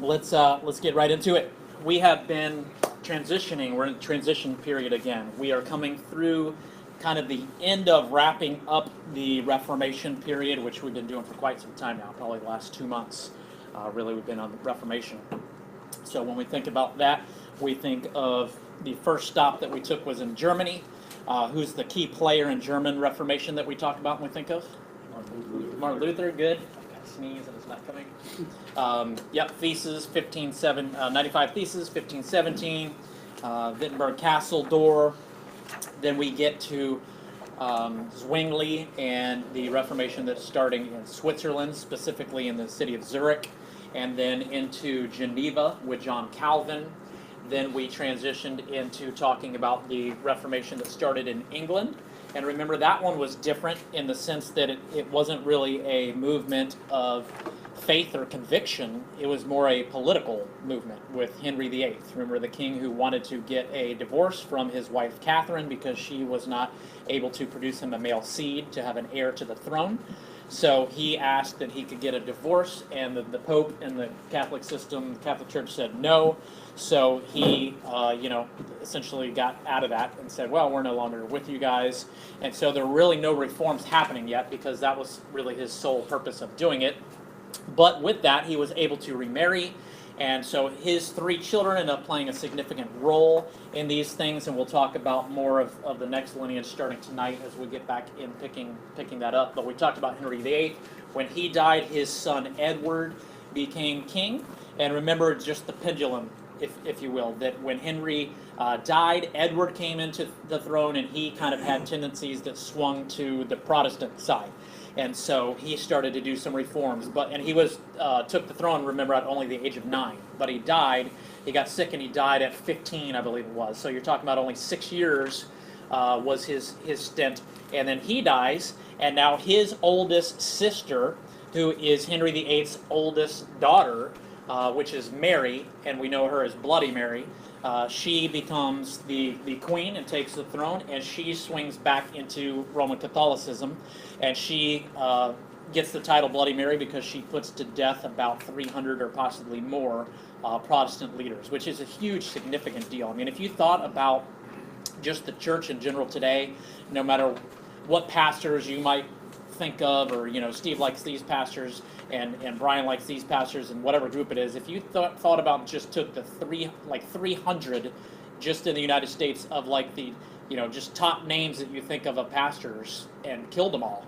let's get right into it. We have been transitioning. We're in a transition period again. We are coming through kind of the end of wrapping up the Reformation period, which we've been doing for quite some time now, probably the last 2 months. Really, we've been on the Reformation. So when we think about that, we think of the first stop that we took was in Germany. Who's the key player in German Reformation that we talk about when we think of? Martin Luther, good. Sneeze and it's not coming. Theses, 95 Theses, 1517, Wittenberg Castle door. Then we get to Zwingli and the Reformation that's starting in Switzerland, specifically in the city of Zurich, and then into Geneva with John Calvin. Then we transitioned into talking about the Reformation that started in England. And remember, that one was different in the sense that it wasn't really a movement of faith or conviction. It was more a political movement with Henry VIII. Remember, the king who wanted to get a divorce from his wife Catherine because she was not able to produce him a male seed to have an heir to the throne. So he asked that he could get a divorce, and the Pope and the Catholic system, the Catholic Church said no. So he, essentially got out of that and said, well, we're no longer with you guys. And so there were really no reforms happening yet because that was really his sole purpose of doing it. But with that, he was able to remarry. And so his 3 children end up playing a significant role in these things, and we'll talk about more of the next lineage starting tonight as we get back in picking that up. But we talked about Henry VIII. When he died, his son Edward became king. And remember just the pendulum, if you will, that when Henry died, Edward came into the throne, and he kind of had tendencies that swung to the Protestant side. And so he started to do some reforms, and he took the throne, remember, at only the age of 9. But he died, he got sick, and he died at 15, I believe it was. So you're talking about only 6 years was his stint. And then he dies, and now his oldest sister, who is Henry VIII's oldest daughter, which is Mary, and we know her as Bloody Mary, she becomes the queen and takes the throne, and she swings back into Roman Catholicism, and she gets the title Bloody Mary because she puts to death about 300 or possibly more Protestant leaders, which is a huge, significant deal. I mean, if you thought about just the church in general today, no matter what pastors you might think of, or Steve likes these pastors and Brian likes these pastors, and whatever group it is, if you thought about just took the 300 just in the United States of the just top names that you think of pastors and killed them all,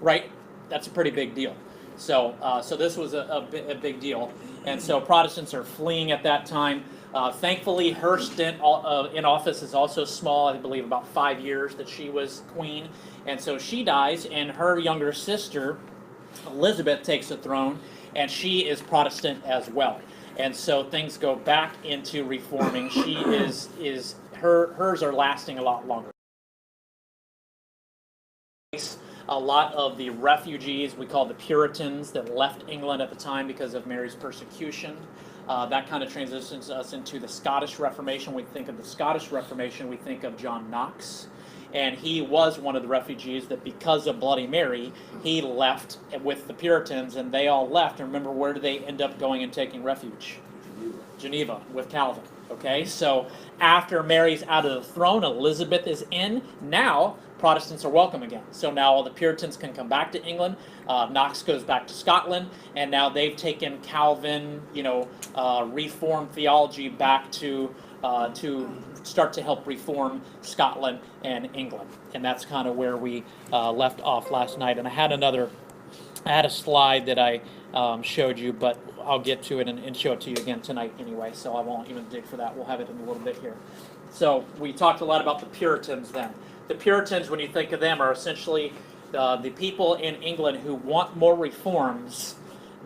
right? That's a pretty big deal. So this was a big deal, and so Protestants are fleeing at that time. Thankfully, her stint in office is also small. I believe about 5 years that she was queen. And so she dies, and her younger sister, Elizabeth, takes the throne, and she is Protestant as well. And so things go back into reforming. Hers are lasting a lot longer. A lot of the refugees, we call the Puritans, that left England at the time because of Mary's persecution. That kind of transitions us into the Scottish Reformation. We think of the Scottish Reformation, we think of John Knox. And he was one of the refugees that, because of Bloody Mary, he left with the Puritans, and they all left. And remember, where did they end up going and taking refuge? Geneva with Calvin. Okay, so after Mary's out of the throne, Elizabeth is in. Now Protestants are welcome again. So now all the Puritans can come back to England. Knox goes back to Scotland, and now they've taken Calvin, Reformed theology back to start to help reform Scotland and England. And that's kind of where we left off last night. And I had a slide that I showed you, but I'll get to it and show it to you again tonight anyway, so I won't even dig for that. We'll have it in a little bit here. So we talked a lot about the Puritans then. The Puritans, when you think of them, are essentially the people in England who want more reforms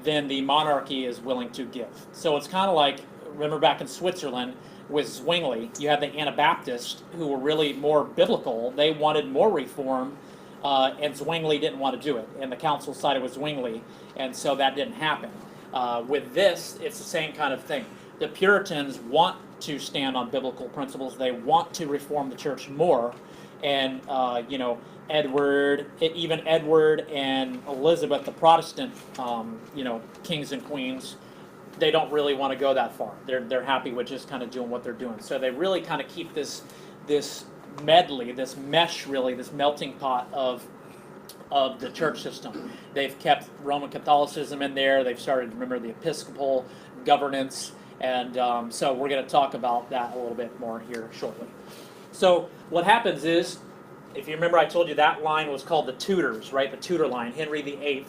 than the monarchy is willing to give. So it's kind of like, remember back in Switzerland with Zwingli, you had the Anabaptists who were really more biblical. They wanted more reform, and Zwingli didn't want to do it. And the council sided with Zwingli, and so that didn't happen. With this, it's the same kind of thing. The Puritans want to stand on biblical principles. They want to reform the church more. And, Edward and Elizabeth, the Protestant, kings and queens, they don't really want to go that far. They're happy with just kind of doing what they're doing. So they really kind of keep this medley, this mesh, really, this melting pot of the church system. They've kept Roman Catholicism in there. They've started, remember, the Episcopal governance, and so we're going to talk about that a little bit more here shortly. So what happens is, if you remember, I told you that line was called the Tudors, right? The Tudor line, Henry VIII.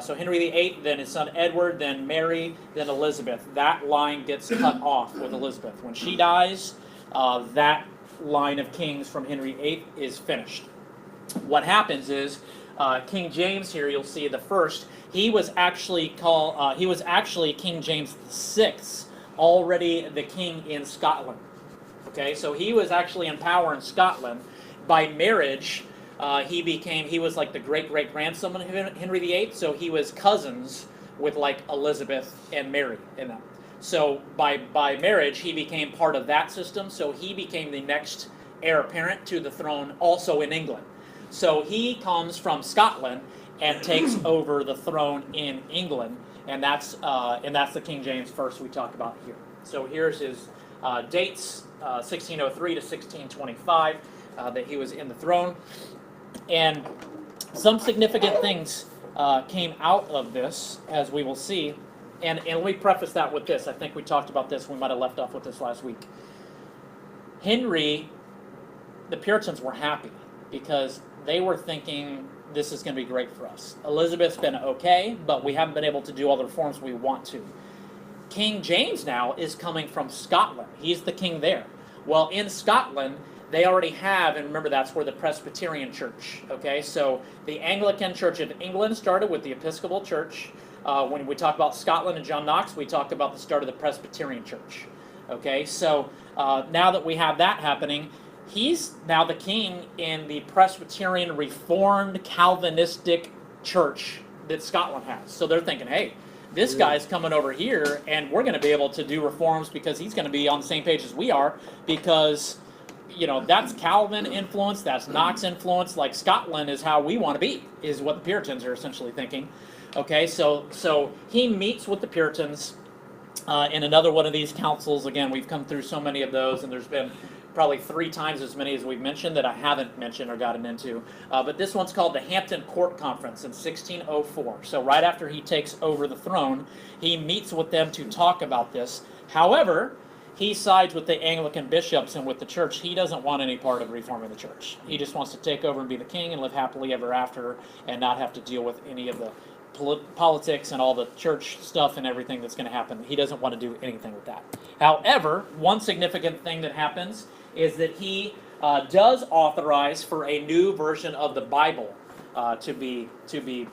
So Henry VIII, then his son Edward, then Mary, then Elizabeth. That line gets cut off with Elizabeth. When she dies, that line of kings from Henry VIII is finished. What happens is King James here, you'll see the first. He was actually King James VI, already the king in Scotland. Okay, so he was actually in power in Scotland. By marriage, he was like the great-great-grandson of Henry VIII, so he was cousins with like Elizabeth and Mary in them. So by marriage, he became part of that system, so he became the next heir apparent to the throne also in England. So he comes from Scotland and takes over the throne in England, and that's the King James first we talk about here. So here's his dates, 1603 to 1625. That he was in the throne, and some significant things came out of this, as we will see, and let me preface that with this. I think we talked about this, we might have left off with this last week. Henry, the Puritans were happy, because they were thinking, this is going to be great for us. Elizabeth's been okay, but we haven't been able to do all the reforms we want to. King James now is coming from Scotland. He's the king there. Well, in Scotland, they already have, and remember, that's where the Presbyterian Church, okay? So the Anglican Church of England started with the Episcopal Church. When we talk about Scotland and John Knox, we talk about the start of the Presbyterian Church, okay? So now that we have that happening, he's now the king in the Presbyterian Reformed Calvinistic Church that Scotland has. So they're thinking, hey, this guy's coming over here, and we're going to be able to do reforms because he's going to be on the same page as we are, because that's Calvin influence, that's Knox influence. Like, Scotland is how we want to be, is what the Puritans are essentially thinking. Okay, so he meets with the Puritans in another one of these councils. Again, we've come through so many of those, and there's been probably 3 times as many as we've mentioned that I haven't mentioned or gotten into. But this one's called the Hampton Court Conference in 1604. So right after he takes over the throne, he meets with them to talk about this. However, he sides with the Anglican bishops and with the church. He doesn't want any part of reforming the church. He just wants to take over and be the king and live happily ever after and not have to deal with any of the politics and all the church stuff and everything that's going to happen. He doesn't want to do anything with that. However, one significant thing that happens is that he does authorize for a new version of the Bible to be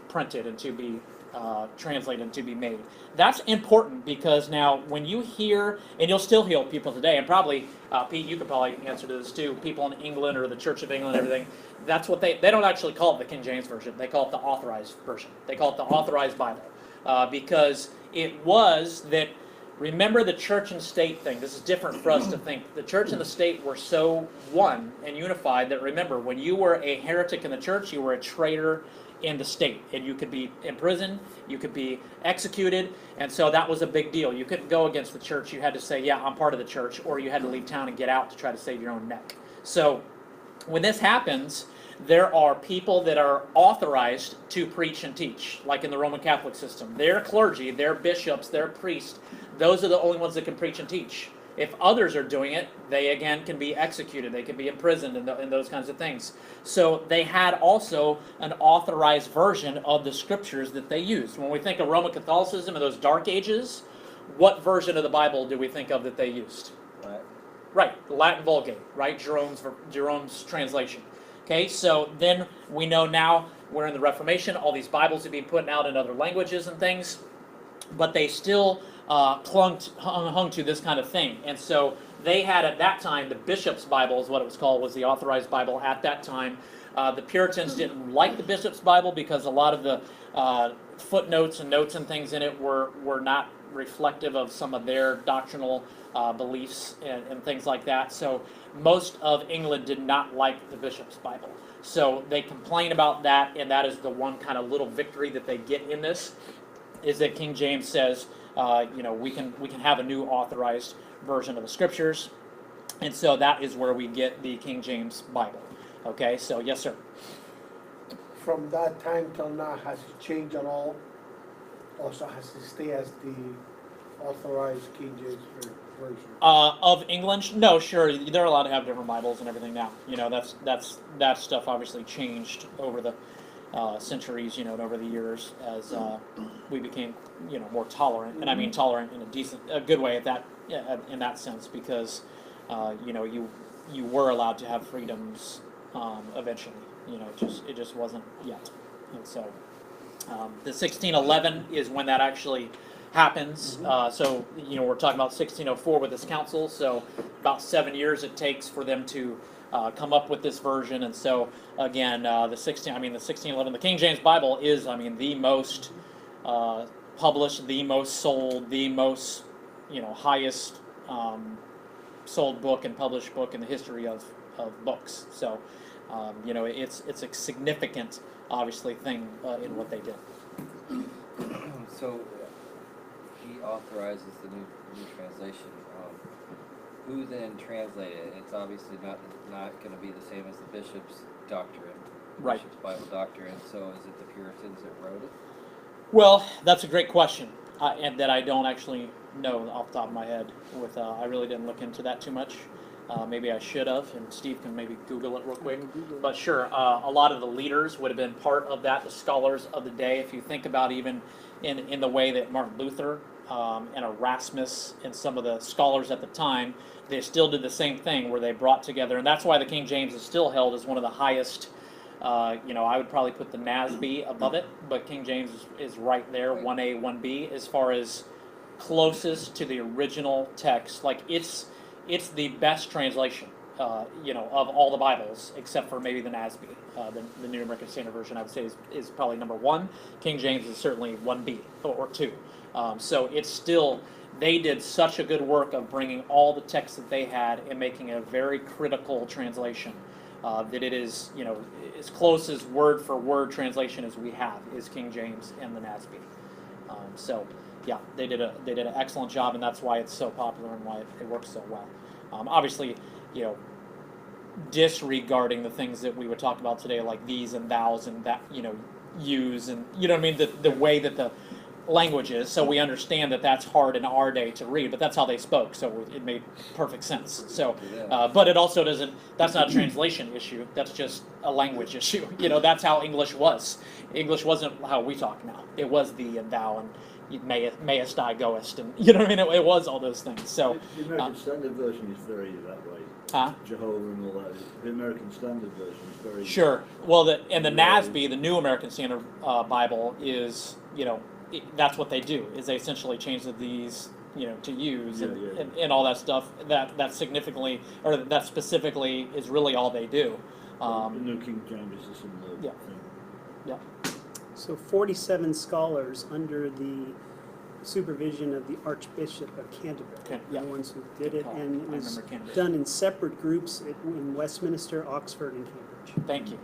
printed and to be translated and to be made. That's important, because now when you hear, and you'll still hear people today, and probably, Pete, you could probably answer to this too, people in England or the Church of England and everything, that's what they don't actually call it the King James Version, they call it the Authorized Version. They call it the Authorized Bible, because it was that, remember the church and state thing, this is different for us to think. The church and the state were so one and unified that, remember, when you were a heretic in the church, you were a traitor in the state, and you could be imprisoned, you could be executed, and so that was a big deal. You couldn't go against the church. You had to say, yeah, I'm part of the church, or you had to leave town and get out to try to save your own neck. So when this happens, there are people that are authorized to preach and teach, like in the Roman Catholic system. Their clergy, their bishops, their priests, those are the only ones that can preach and teach. If others are doing it, they again can be executed, they can be imprisoned, and those kinds of things. So they had also an authorized version of the scriptures that they used. When we think of Roman Catholicism in those dark ages, what version of the Bible do we think of that they used? Right, the Latin Vulgate, right? Jerome's translation. Okay, so then we know now we're in the Reformation, all these Bibles are being put out in other languages and things, but they still hung to this kind of thing. And so they had, at that time, the Bishop's Bible is what it was called, was the authorized Bible at that time. The Puritans didn't like the Bishop's Bible because a lot of the footnotes and notes and things in it were not reflective of some of their doctrinal beliefs and things like that. So most of England did not like the Bishop's Bible. So they complain about that, and that is the one kind of little victory that they get in this, is that King James says, we can have a new authorized version of the scriptures, and so that is where we get the King James Bible. Okay, so yes, sir. From that time till now, has it changed at all? Also, has it stayed as the authorized King James version? Of English? No, sure. They're allowed to have different Bibles and everything now. That stuff obviously changed over the centuries, and over the years as we became, more tolerant. And I mean tolerant in a good way in that sense, because, you were allowed to have freedoms eventually. It just wasn't yet. And so the 1611 is when that actually happens. So we're talking about 1604 with this council. So about 7 years it takes for them to come up with this version. And so again, the 1611, the King James Bible is, the most published, the most sold, the most highest sold book and published book in the history of books. So it's a significant, obviously, thing in what they did. So he authorizes the new translation. Who then translated it? It's obviously not going to be the same as the bishop's doctrine, Right. Bishop's Bible doctrine. So is it the Puritans that wrote it? Well, that's a great question, and that I don't actually know off the top of my head. I really didn't look into that too much. Maybe I should have, and Steve can maybe Google it real quick. But sure, a lot of the leaders would have been part of that, the scholars of the day. If you think about even in the way that Martin Luther and Erasmus and some of the scholars at the time, they still did the same thing where they brought together, and that's why the King James is still held as one of the highest. I would probably put the NASB above it, but King James is right there, 1A, 1B, as far as closest to the original text. Like it's the best translation, of all the Bibles, except for maybe the NASB. The New American Standard Version, I would say, is probably number 1. King James is certainly 1B or 2. So it's still, they did such a good work of bringing all the texts that they had and making a very critical translation. That it is, as close as word for word translation as we have is King James and the NASB. So yeah, they did an excellent job, and that's why it's so popular and why it works so well. Obviously, disregarding the things that we would talk about today, like these and thous and that, use and the way that the language is. So we understand that that's hard in our day to read, but that's how they spoke, so it made perfect sense. So, but it also doesn't. That's not a translation issue. That's just a language issue. That's how English was. English wasn't how we talk now. It was thee and thou and mayest I goest, and it was all those things. So the American Standard Version is very that way. Jehovah and all that. The American Standard Version is very sure. Well, the NASB, the New American Standard Bible, is that's what they do. Is they essentially change these to use and all that stuff. That significantly or that specifically is really all they do. The New King James is a similar thing. Yeah. So 47 scholars under the supervision of the Archbishop of Canterbury, the ones who did it, and it was done in separate groups in Westminster, Oxford, and Cambridge. Thank you.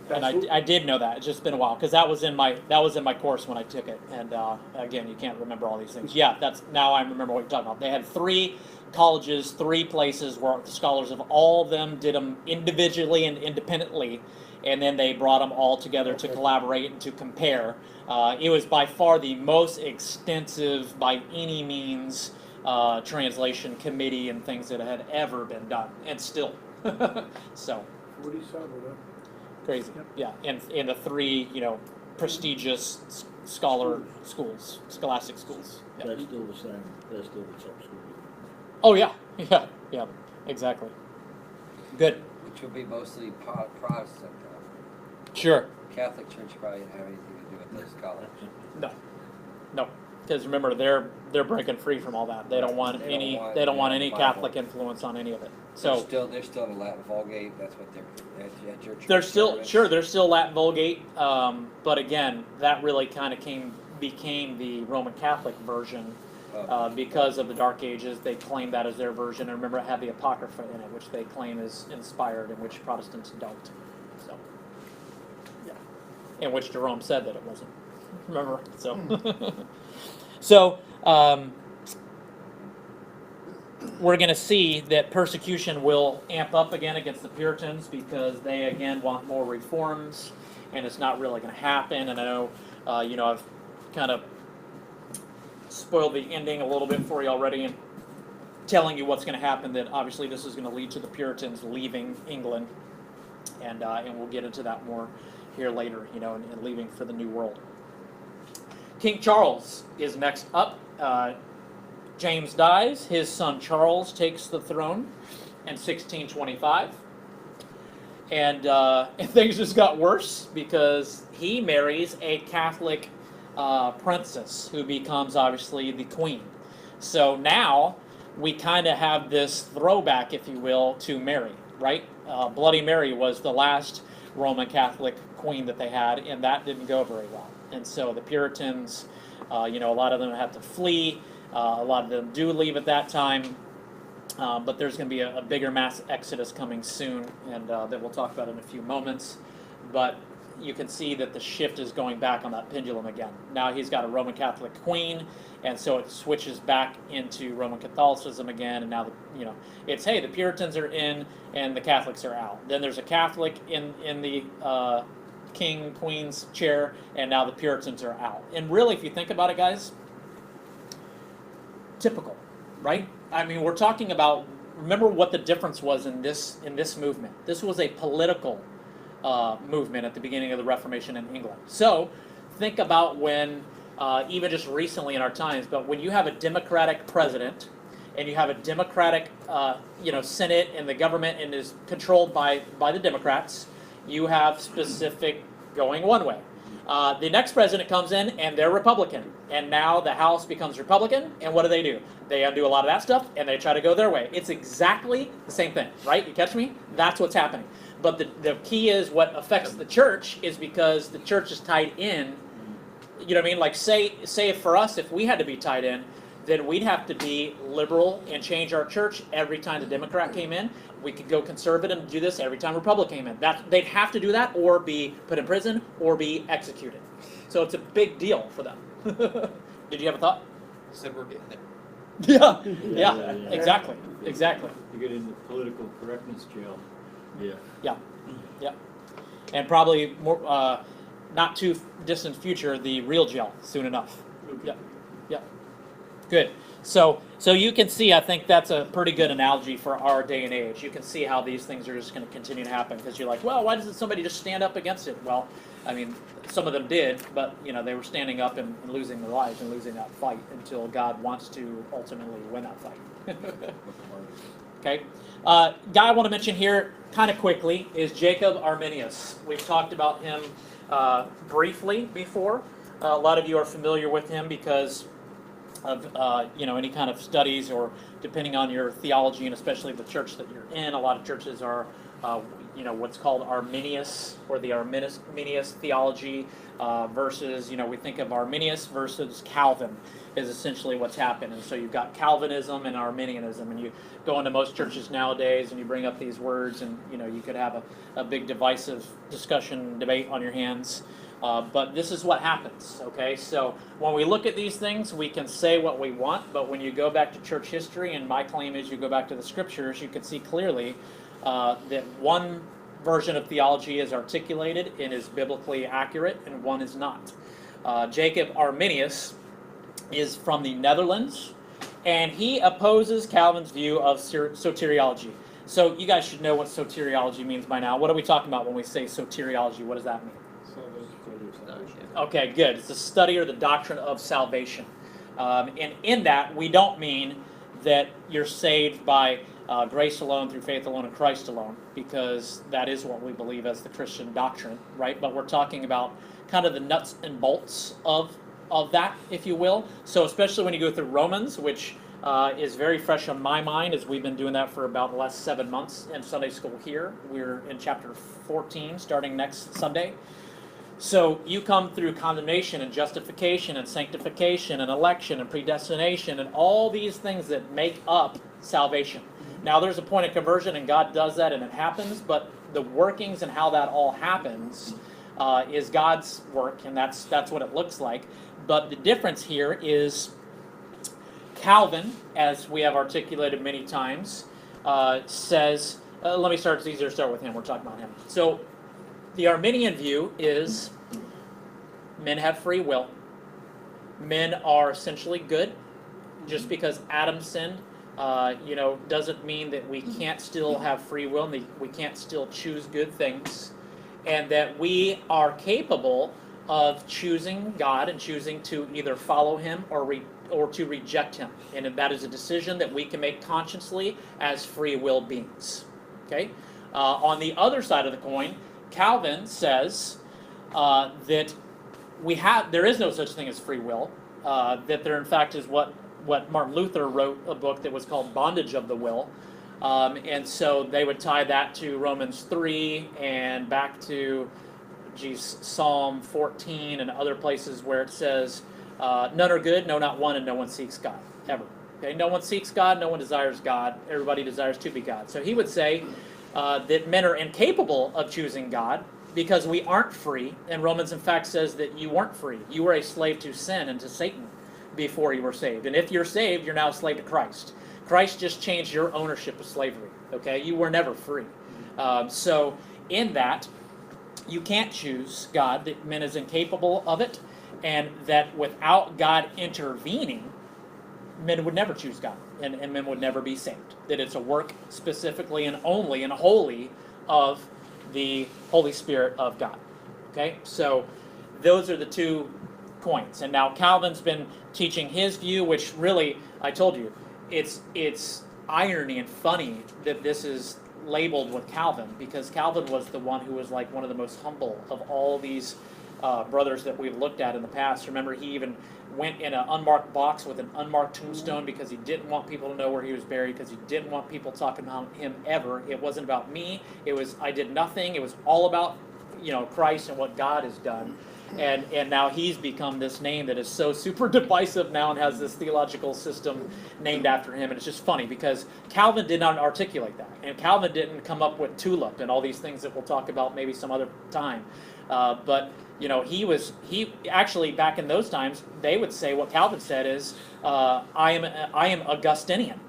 And I did know that. It's just been a while because that was in my course when I took it. And again, you can't remember all these things. Yeah, now I remember what you're talking about. They had 3 colleges, 3 places where the scholars of all of them did them individually and independently, and then they brought them all together to collaborate and to compare. It was by far the most extensive, by any means, translation committee and things that had ever been done, and still. So. 47, huh? Crazy. Yeah, and the 3, prestigious scholastic schools. Yeah. They're still the same. They're still the top schools. Oh yeah, exactly. Good. Which will be mostly Protestant. Sure. Catholic Church probably didn't have anything to do with those scholars. No, because remember they're breaking free from all that. They don't want any Catholic influence on any of it. So they're still in the Latin Vulgate. That's what they're at your church. They're still Latin Vulgate. But again, that really kind of became the Roman Catholic version. Because of the Dark Ages, they claim that as their version. And remember, it had the Apocrypha in it, which they claim is inspired, and which Protestants don't. So, yeah. In which Jerome said that it wasn't. Remember? So, So we're going to see that persecution will amp up again against the Puritans because they again want more reforms, and it's not really going to happen. And I know, I've kind of spoiled the ending a little bit for you already, and telling you what's going to happen. That obviously this is going to lead to the Puritans leaving England, and we'll get into that more here later, and leaving for the New World. King Charles is next up. James dies. His son Charles takes the throne in 1625. And things just got worse because he marries a Catholic princess who becomes obviously the queen. So now we kind of have this throwback, if you will, to Mary, right? Bloody Mary was the last Roman Catholic queen that they had, and that didn't go very well. And so the Puritans, a lot of them had to flee. A lot of them do leave at that time, but there's going to be a bigger mass exodus coming soon, and that we'll talk about in a few moments. But you can see that the shift is going back on that pendulum again. Now he's got a Roman Catholic queen, and so it switches back into Roman Catholicism again, and now it's, hey, the Puritans are in and the Catholics are out. Then there's a Catholic in the king, queen's chair, and now the Puritans are out. And really, if you think about it, guys, typical, right? I mean, we're talking about, remember what the difference was in this movement. This was a political movement at the beginning of the Reformation in England. So think about when, even just recently in our times, but when you have a Democratic president and you have a Democratic Senate, and the government and is controlled by the Democrats, you have specific going one way. The next president comes in and they're Republican, and now the House becomes Republican, and what do? They undo a lot of that stuff and they try to go their way. It's exactly the same thing, right? You catch me? That's what's happening. But the key is what affects the church is because the church is tied in. You know what I mean? Like say if for us, if we had to be tied in, then we'd have to be liberal and change our church every time the Democrat came in. We could go conservative and do this every time Republican came in. They'd have to do that or be put in prison or be executed. So it's a big deal for them. Did you have a thought? Said we're getting there. Yeah, exactly. You get into political correctness jail. Yeah. And probably more, not too distant future, the real jail soon enough. Okay. Yeah. Good. So you can see, I think that's a pretty good analogy for our day and age. You can see how these things are just going to continue to happen because you're like, well, why doesn't somebody just stand up against it? Well, I mean, some of them did, but they were standing up and losing their lives and losing that fight until God wants to ultimately win that fight. Okay. Guy I want to mention here kind of quickly is Jacob Arminius. We've talked about him briefly before. A lot of you are familiar with him because of any kind of studies, or depending on your theology and especially the church that you're in. A lot of churches are what's called Arminius, or the Arminius theology versus we think of Arminius versus Calvin is essentially what's happened. And so you've got Calvinism and Arminianism, and you go into most churches nowadays and you bring up these words, and you could have a big divisive discussion debate on your hands. But this is what happens, okay? So when we look at these things, we can say what we want, but when you go back to church history, and my claim is you go back to the scriptures, you can see clearly that one version of theology is articulated and is biblically accurate, and one is not. Jacob Arminius is from the Netherlands, and he opposes Calvin's view of soteriology. So you guys should know what soteriology means by now. What are we talking about when we say soteriology? What does that mean? Okay, good. It's the study or the doctrine of salvation. And in that, we don't mean that you're saved by grace alone, through faith alone, in Christ alone, because that is what we believe as the Christian doctrine, right? But we're talking about kind of the nuts and bolts of that, if you will. So especially when you go through Romans, which is very fresh on my mind, as we've been doing that for about the last 7 months in Sunday school here. We're in chapter 14, starting next Sunday. So you come through condemnation and justification and sanctification and election and predestination and all these things that make up salvation. Now there's a point of conversion, and God does that and it happens, but the workings and how that all happens is God's work, and that's what it looks like. But the difference here is Calvin, as we have articulated many times, says, let me start, it's easier to start with him, we're talking about him. So the Arminian view is men have free will. Men are essentially good. Just because Adam sinned, doesn't mean that we can't still have free will and we can't still choose good things. And that we are capable of choosing God and choosing to either follow him or to reject him. And that is a decision that we can make consciously as free will beings. Okay? On the other side of the coin, Calvin says that there is no such thing as free will, that there in fact is what Martin Luther wrote a book that was called Bondage of the Will. And so they would tie that to Romans 3 and back to Psalm 14 and other places where it says, none are good, no, not one, and no one seeks God, ever. Okay? No one seeks God, no one desires God, everybody desires to be God. So he would say that men are incapable of choosing God because we aren't free, and Romans in fact says that you weren't free. You were a slave to sin and to Satan before you were saved. And if you're saved, you're now a slave to Christ. Christ just changed your ownership of slavery. Okay? You were never free. So in that, you can't choose God, that men is incapable of it, and that without God intervening, men would never choose God, and men would never be saved. That it's a work specifically and only and wholly of the Holy Spirit of God. Okay? So those are the 2 points. And now Calvin's been teaching his view, which really, I told you, it's irony and funny that this is labeled with Calvin, because Calvin was the one who was like one of the most humble of all these brothers that we've looked at in the past. Remember, he even went in an unmarked box with an unmarked tombstone because he didn't want people to know where he was buried, because he didn't want people talking about him ever. It wasn't about me. It was, I did nothing. It was all about, Christ and what God has done. And now he's become this name that is so super divisive now and has this theological system named after him. And it's just funny because Calvin did not articulate that. And Calvin didn't come up with tulip and all these things that we'll talk about maybe some other time. But he actually, back in those times, they would say what Calvin said is, I am Augustinian.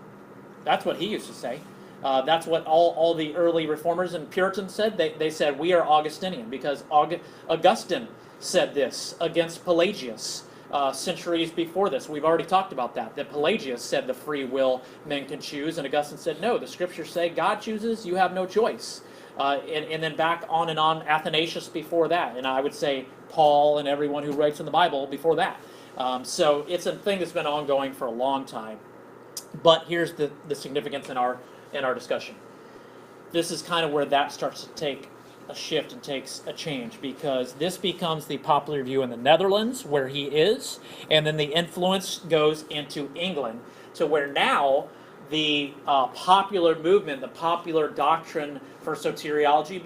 That's what he used to say. That's what all the early reformers and Puritans said. They said, we are Augustinian because Augustine said this against Pelagius centuries before this. We've already talked about that Pelagius said the free will men can choose, and Augustine said, no, the scriptures say God chooses, you have no choice. And then back on and on, Athanasius before that, and I would say Paul and everyone who writes in the Bible before that. So it's a thing that's been ongoing for a long time. But here's the significance in our discussion. This is kind of where that starts to take a shift and takes a change, because this becomes the popular view in the Netherlands, where he is, and then the influence goes into England, to where now the popular movement, the popular doctrine for soteriology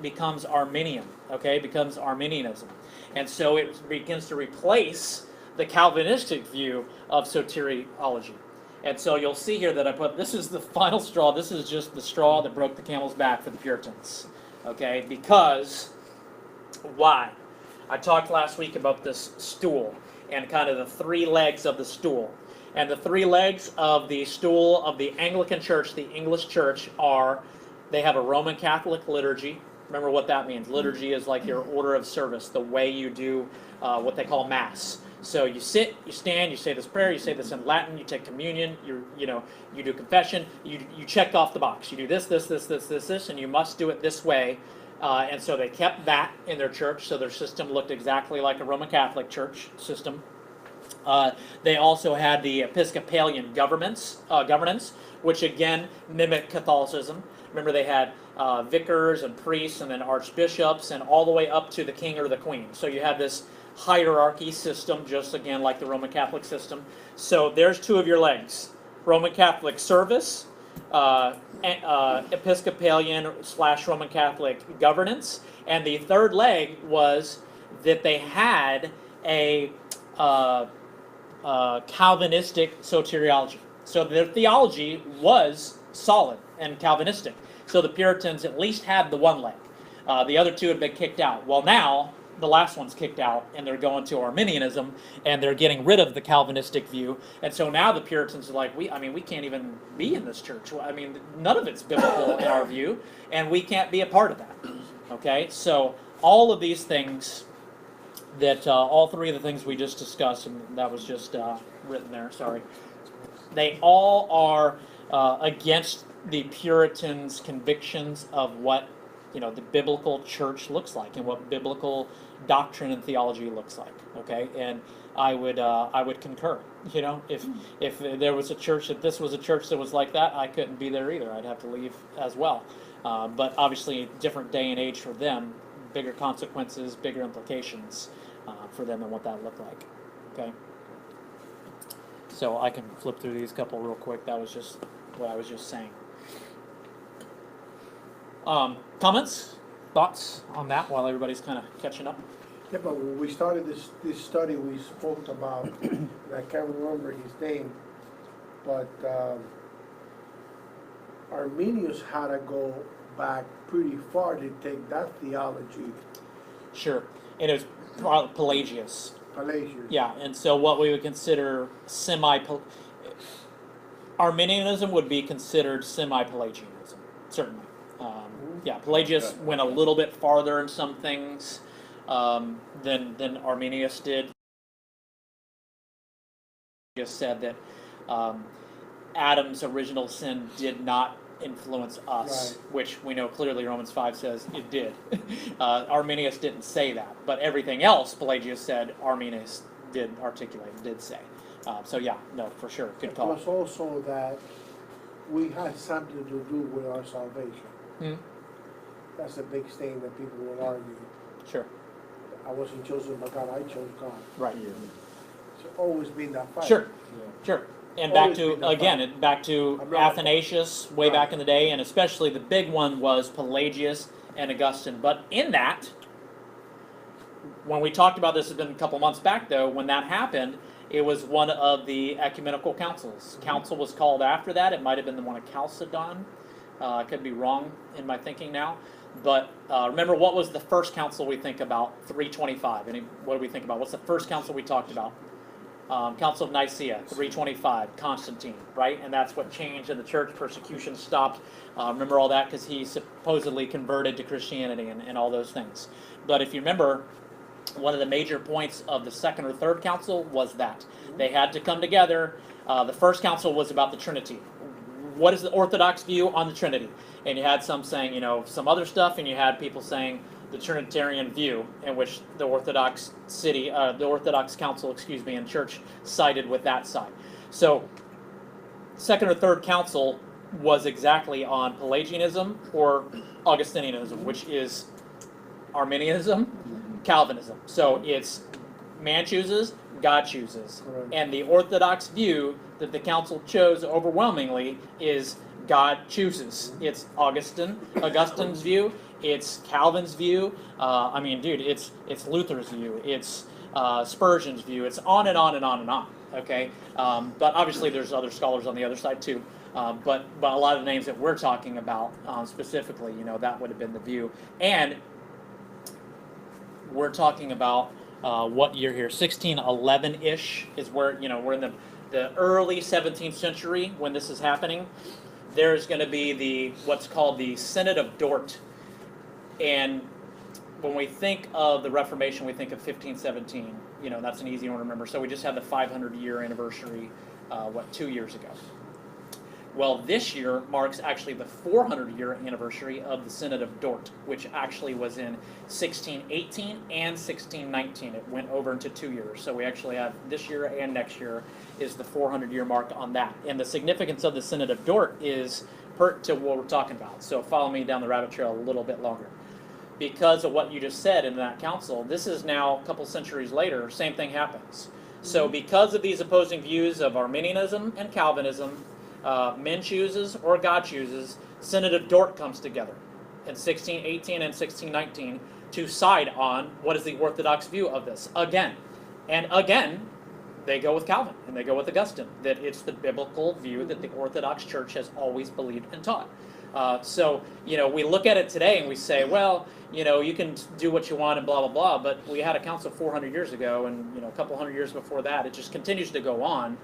becomes Arminian, okay, becomes Arminianism. And so it begins to replace the Calvinistic view of soteriology. And so you'll see here that I put, this is the final straw, this is just the straw that broke the camel's back for the Puritans. Okay, because, why? I talked last week about this stool and kind of the 3 legs of the stool. And the 3 legs of the stool of the Anglican Church, the English Church, they have a Roman Catholic liturgy. Remember what that means. Liturgy is like your order of service, the way you do what they call Mass. So you sit, you stand, you say this prayer, you say this in Latin, you take communion, you do confession, you check off the box. You do this, and you must do it this way. And so they kept that in their church, so their system looked exactly like a Roman Catholic Church system. They also had the Episcopalian governance, which again mimicked Catholicism. Remember, they had vicars and priests and then archbishops and all the way up to the king or the queen. So you had this hierarchy system, just again like the Roman Catholic system. So there's 2 of your legs: Roman Catholic service, Episcopalian / Roman Catholic governance, and the 3rd leg was that they had a Calvinistic soteriology. So their theology was solid and Calvinistic. So the Puritans at least had the 1 leg. The other 2 had been kicked out. Well, now the last one's kicked out, and they're going to Arminianism, and they're getting rid of the Calvinistic view. And so now the Puritans are like, we can't even be in this church. I mean, none of it's biblical in our view, and we can't be a part of that. Okay, so all of these things that, all three of the things we just discussed, and that was just written there, sorry, they all are against the Puritans' convictions of what the biblical church looks like and what biblical doctrine and theology looks like. Okay, and I would concur. If there was a church, if this was a church that was like that, I couldn't be there either. I'd have to leave as well. But obviously, different day and age for them, bigger consequences, bigger implications for them and what that looked like. Okay. So I can flip through these couple real quick. That was just what I was just saying. Comments, thoughts on that while everybody's kind of catching up? Yeah, but when we started this study, we spoke about, and I can't remember his name, but Arminius had to go back pretty far to take that theology. Sure, and it was Pelagius. Pelagius. Yeah, and so what we would consider Arminianism would be considered semi-Pelagianism, certainly. Pelagius went a little bit farther in some things than Arminius did. Just said that Adam's original sin did not influence us, right, which we know clearly Romans 5 says it did. Arminius didn't say that, but everything else Pelagius said Arminius did articulate, did say. For sure, good call. Plus also that we had something to do with our salvation. Hmm. That's a big thing that people will argue. Sure. I wasn't chosen by God, I chose God. Right. Yeah. It's always been that fight. Sure. Yeah. Sure. And back to Athanasius way back in the day, and especially the big one was Pelagius and Augustine. But in that, when we talked about this, it's been a couple months back though, when that happened, it was one of the ecumenical councils. Council was called after that. It might have been the one of Chalcedon. I could be wrong in my thinking now. But remember, what was the first council we think about? 325. What do we think about? What's the first council we talked about? Council of Nicaea, 325, Constantine, right? And that's what changed, and the church persecution stopped. Remember all that because he supposedly converted to Christianity and all those things. But if you remember, one of the major points of the second or third council was that they had to come together. The first council was about the Trinity. What is the Orthodox view on the Trinity? And you had some saying, some other stuff, and you had people saying the Trinitarian view, in which the Orthodox Council, and church sided with that side. So, second or third council was exactly on Pelagianism or Augustinianism, which is Arminianism, Calvinism. So it's man chooses, God chooses. Correct. And the Orthodox view that the council chose overwhelmingly is God chooses. It's Augustine's view, it's Calvin's view, it's Luther's view, it's Spurgeon's view, it's on and on and on and on, okay? But obviously there's other scholars on the other side too. But a lot of the names that we're talking about specifically, that would have been the view. And we're talking about what year here? 1611-ish is where, we're in the early 17th century when this is happening. There's going to be what's called the Synod of Dort. And when we think of the Reformation, we think of 1517. That's an easy one to remember. So we just had the 500-year anniversary, 2 years ago. Well, this year marks actually the 400-year anniversary of the Synod of Dort, which actually was in 1618 and 1619. It went over into 2 years. So we actually have this year and next year is the 400-year mark on that. And the significance of the Synod of Dort is pertinent to what we're talking about. So follow me down the rabbit trail a little bit longer. Because of what you just said in that council, this is now a couple centuries later, same thing happens. So because of these opposing views of Arminianism and Calvinism, men chooses or God chooses, Synod of Dort comes together in 1618 and 1619 to side on what is the Orthodox view of this again. And again, they go with Calvin and they go with Augustine, that it's the biblical view that the Orthodox Church has always believed and taught. So, we look at it today and we say, well, you can do what you want and blah, blah, blah, but we had a council 400 years ago, and, a couple hundred years before that, it just continues to go on.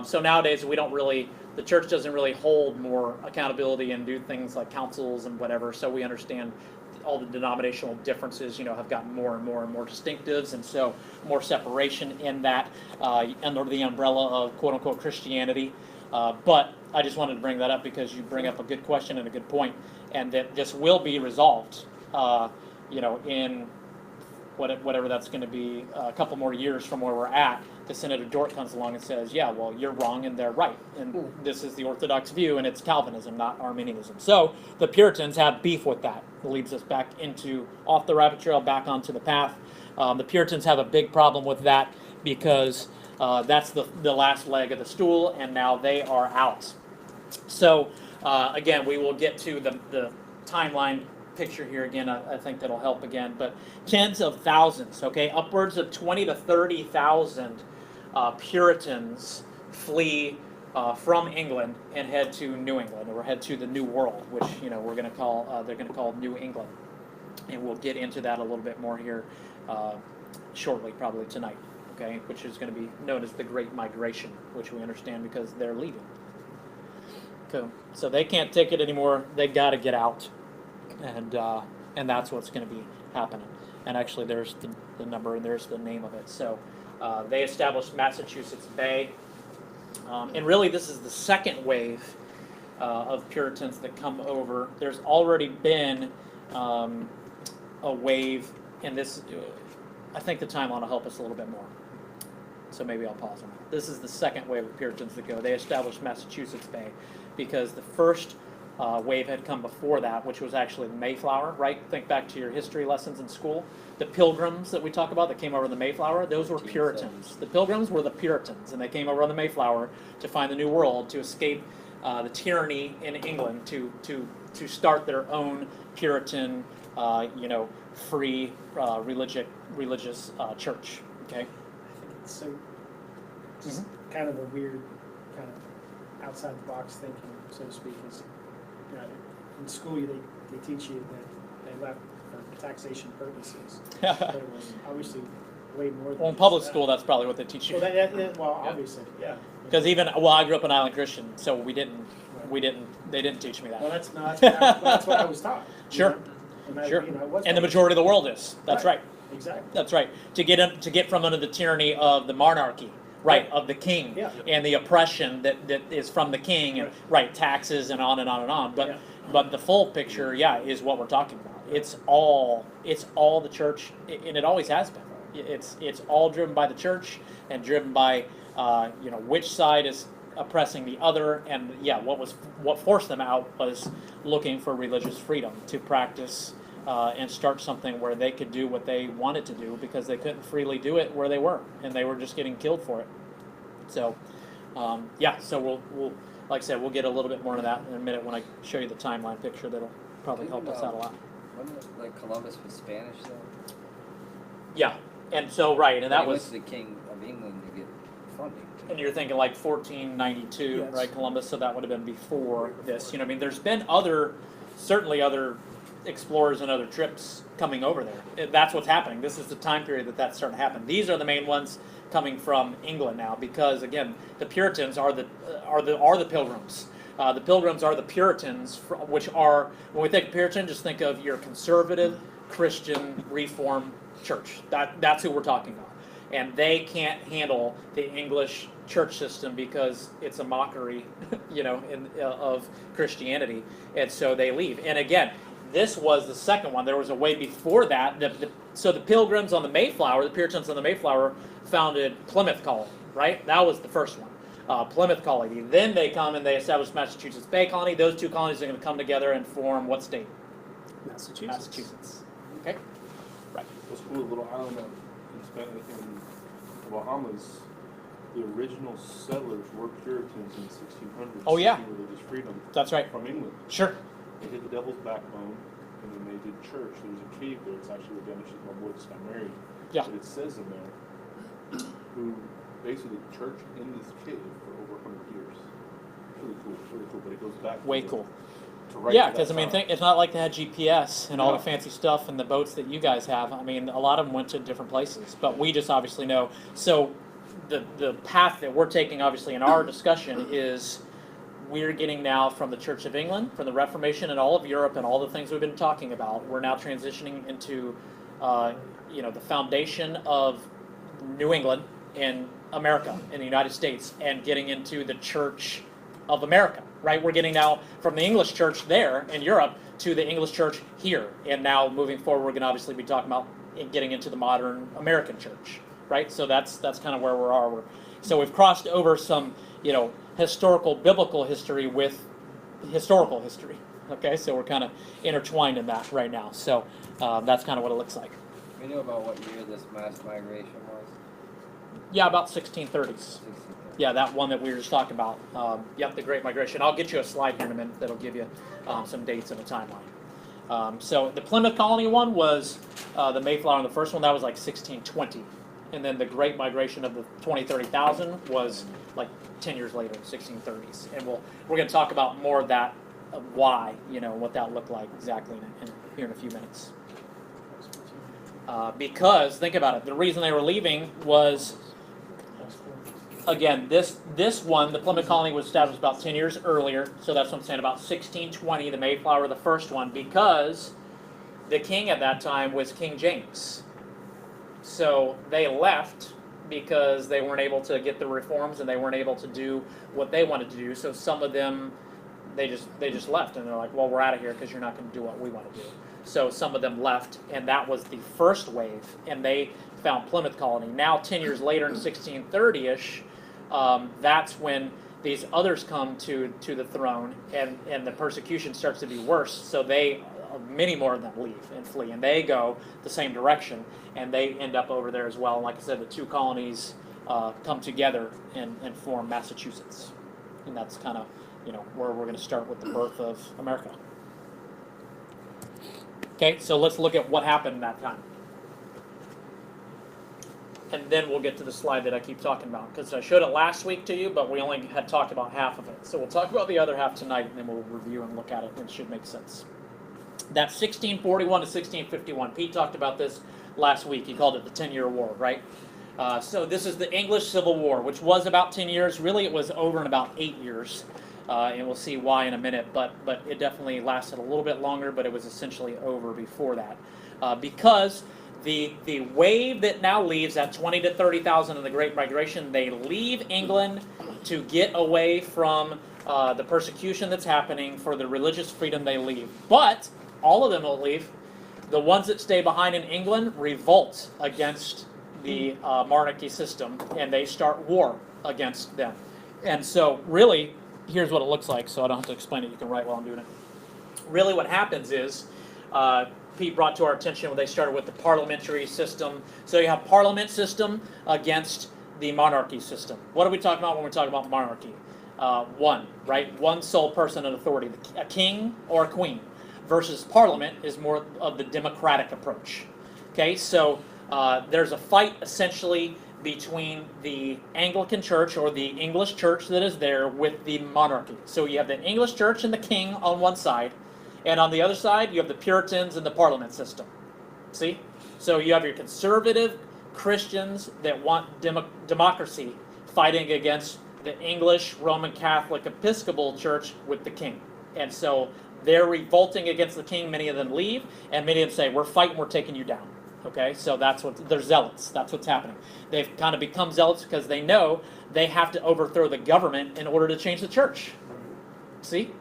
So nowadays the church doesn't really hold more accountability and do things like councils and whatever, so we understand all the denominational differences, have gotten more and more and more distinctives, and so more separation in that under the umbrella of quote-unquote Christianity. But I just wanted to bring that up because you bring up a good question and a good point, and that this will be resolved, in whatever that's going to be, a couple more years from where we're at. The Senator Dort comes along and says, yeah, well, you're wrong and they're right. And this is the Orthodox view, and it's Calvinism, not Arminianism. So the Puritans have beef with that. It leads us back off the rabbit trail, back onto the path. The Puritans have a big problem with that because that's the last leg of the stool, and now they are out. So again, we will get to the timeline picture here again. I think that'll help again, but tens of thousands, okay, upwards of 20 to 30,000 Puritans flee from England and head to New England, or head to the New World, which they're going to call New England, and we'll get into that a little bit more here shortly, probably tonight, okay, which is going to be known as the Great Migration, which we understand because they're leaving. Okay. So they can't take it anymore. They got to get out. And that's what's going to be happening. And actually, there's the number and there's the name of it. So they established Massachusetts Bay, and really this is the second wave of Puritans that come over. There's already been a wave, and this, I think the timeline will help us a little bit more. So maybe I'll pause on that. This is the second wave of Puritans that go. They established Massachusetts Bay because the first wave had come before that, which was actually the Mayflower, right? Think back to your history lessons in school. The Pilgrims that we talk about that came over the Mayflower, those were Puritans. The Pilgrims were the Puritans, and they came over on the Mayflower to find the New World, to escape the tyranny in England, to start their own Puritan, free religious church. Okay. I think it's just kind of a weird, kind of outside the box thinking, so to speak. Is in school they teach you that they left for taxation purposes, but it was obviously way more than well, in public school, that's probably what they teach you. Well, obviously, yeah. Because I grew up in Island Christian, so they didn't teach me that. Well, that's what I was taught. Sure, sure. And the majority of the world is. That's right. Exactly. That's right. To get from under the tyranny of the monarchy, right, of the king, and the oppression that is from the king, and taxes and on and on and on. But the full picture, is what we're talking about. It's all the church, and it always has been. It's all driven by the church and driven by which side is oppressing the other, and what forced them out was looking for religious freedom to practice and start something where they could do what they wanted to do because they couldn't freely do it where they were, and they were just getting killed for it. So so we'll like I said, we'll get a little bit more into that in a minute when I show you the timeline picture. That'll probably help us out a lot. Wasn't it like Columbus was Spanish though? Yeah, and so and that was the King of England to get funding. And you're thinking like 1492, right, Columbus? So that would have been before this. There's been certainly other explorers and other trips coming over there. That's what's happening. This is the time period that's starting to happen. These are the main ones coming from England now, because again, the Puritans are the Pilgrims. The Pilgrims are the Puritans, which are, when we think of Puritan, just think of your conservative Christian Reformed church. That's who we're talking about. And they can't handle the English church system because it's a mockery, of Christianity, and so they leave. And again, this was the second one. There was a way before that. So the Pilgrims on the Mayflower, the Puritans on the Mayflower, founded Plymouth Colony, right? That was the first one, Plymouth Colony. Then they come and they establish Massachusetts Bay Colony. Those two colonies are going to come together and form what state? Massachusetts. Okay, right. What's cool, a little island in the Bahamas, the original settlers were Puritans in the 1600s. Oh, yeah. Seeking religious freedom. That's right. From England. Sure. They hit the devil's backbone, and then they did church. There's a cave there. It's actually where Dennis my boy just got married. Yeah. But it says in there who basically the church in this cave for over 100 years. It's really cool. It's really cool. But it goes back Way to cool. right. Yeah, to because that I mean, time. it's not like they had GPS and all the No. fancy stuff and the boats that you guys have. I mean, a lot of them went to different places, but we just obviously know. So the path that we're taking, obviously, in our discussion is we're getting now from the Church of England, from the Reformation, and all of Europe, and all the things we've been talking about. We're now transitioning into, the foundation of New England in America, in the United States, and getting into the Church of America. Right? We're getting now from the English Church there in Europe to the English Church here, and now moving forward, we're going to obviously be talking about getting into the modern American Church. Right? So that's kind of where we are. So we've crossed over some, historical biblical history with historical history. Okay, so we're kind of intertwined in that right now. So that's kind of what it looks like. We know about what year this mass migration was? Yeah, about 1630s. 1630. Yeah, that one that we were just talking about. The Great Migration. I'll get you a slide here in a minute that'll give you some dates and a timeline. So the Plymouth Colony one was the Mayflower, and the first one, that was like 1620. And then the Great Migration of the 30,000 was like 10 years later, 1630s. And we're going to talk about more of that, why, what that looked like exactly here in a few minutes. Because, think about it, the reason they were leaving was, again, this one, the Plymouth Colony was established about 10 years earlier, so that's what I'm saying, about 1620, the Mayflower, the first one, because the king at that time was King James. So they left because they weren't able to get the reforms and they weren't able to do what they wanted to do. So some of them, they just left, and they're like, well, we're out of here because you're not going to do what we want to do. So some of them left, and that was the first wave, and they found Plymouth Colony. Now, 10 years later in 1630-ish, that's when these others come to the throne, and the persecution starts to be worse. So many more of them leave and flee, and they go the same direction, and they end up over there as well. And like I said, the two colonies come together and form Massachusetts, and that's kind of where we're going to start with the birth of America. Okay, so let's look at what happened in that time, and then we'll get to the slide that I keep talking about, because I showed it last week to you, but we only had talked about half of it. So we'll talk about the other half tonight, and then we'll review and look at it, and it should make sense. That's 1641 to 1651. Pete talked about this last week. He called it the 10-Year War, right? So this is the English Civil War, which was about 10 years. Really, it was over in about 8 years, and we'll see why in a minute. But it definitely lasted a little bit longer, but it was essentially over before that. Because the wave that now leaves, that 20 to 30,000 in the Great Migration, they leave England to get away from the persecution that's happening. For the religious freedom, they leave. But all of them will leave. The ones that stay behind in England revolt against the monarchy system, and they start war against them. And so really, here's what it looks like, so I don't have to explain it. You can write while I'm doing it. Really what happens is, Pete brought to our attention when they started with the parliamentary system. So you have parliament system against the monarchy system. What are we talking about when we talk about monarchy? One sole person in authority, a king or a queen, versus parliament is more of the democratic approach. Okay, so there's a fight essentially between the Anglican Church, or the English Church that is there, with the monarchy. So you have the English Church and the king on one side, and on the other side you have the Puritans and the parliament system. See? So you have your conservative Christians that want democracy fighting against the English Roman Catholic Episcopal Church with the king. And so they're revolting against the king. Many of them leave, and many of them say, we're fighting, we're taking you down. Okay, so they're zealots. That's what's happening. They've kind of become zealots because they know they have to overthrow the government in order to change the church. See?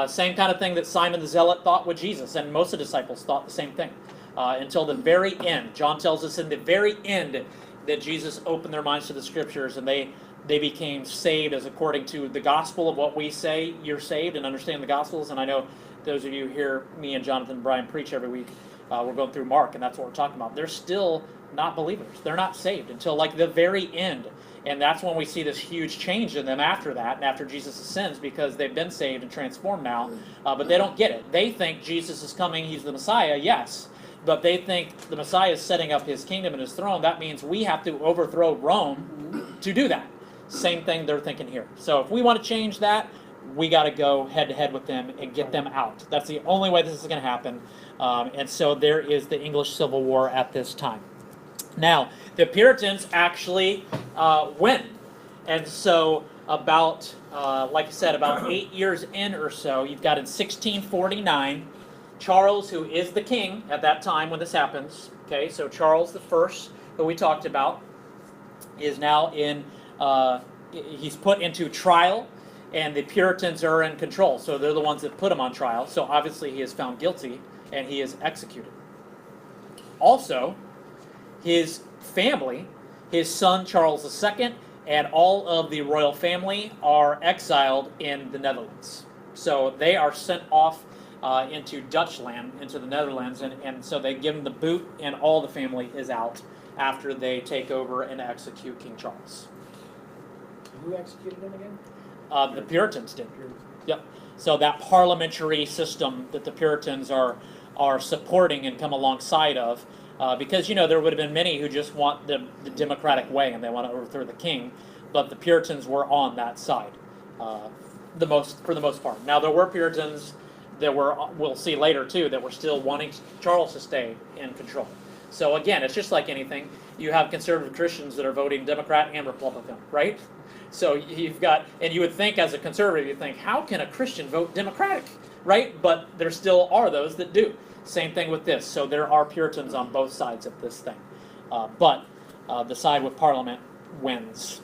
Same kind of thing that Simon the Zealot thought with Jesus, and most of the disciples thought the same thing. Until the very end. John tells us in the very end that Jesus opened their minds to the scriptures, and they became saved as according to the gospel of what we say. You're saved and understand the gospels. And I know those of you who hear me and Jonathan and Brian preach every week, we're going through Mark, and that's what we're talking about. They're still not believers. They're not saved until like the very end. And that's when we see this huge change in them after that, and after Jesus ascends, because they've been saved and transformed now, but they don't get it. They think Jesus is coming, he's the Messiah, yes, but they think the Messiah is setting up his kingdom and his throne. That means we have to overthrow Rome to do that. Same thing they're thinking here. So if we want to change that, we got to go head to head with them and get them out. That's the only way this is going to happen. And so there is the English Civil War at this time. Now, the Puritans actually win. And so about, like I said, about 8 years in or so, you've got in 1649, Charles, who is the king at that time when this happens, okay, so Charles I, who we talked about, is now in, he's put into trial, and the Puritans are in control. So they're the ones that put him on trial. So obviously he is found guilty, and he is executed. Also, his family, his son Charles II, and all of the royal family are exiled in the Netherlands. So they are sent off into Dutchland, into the Netherlands, and so they give them the boot, and all the family is out after they take over and execute King Charles. Who executed him again? The Puritans did. Yep. So that parliamentary system that the Puritans are supporting and come alongside of, because there would have been many who just want the democratic way and they want to overthrow the king, but the Puritans were on that side, for the most part. Now there were Puritans that were, we'll see later too, that were still wanting Charles to stay in control. So again, it's just like anything. You have conservative Christians that are voting Democrat and Republican, right? So you've got, and you would think as a conservative, you think, how can a Christian vote Democratic, right? But there still are those that do. Same thing with this. So there are Puritans on both sides of this thing. But the side with Parliament wins.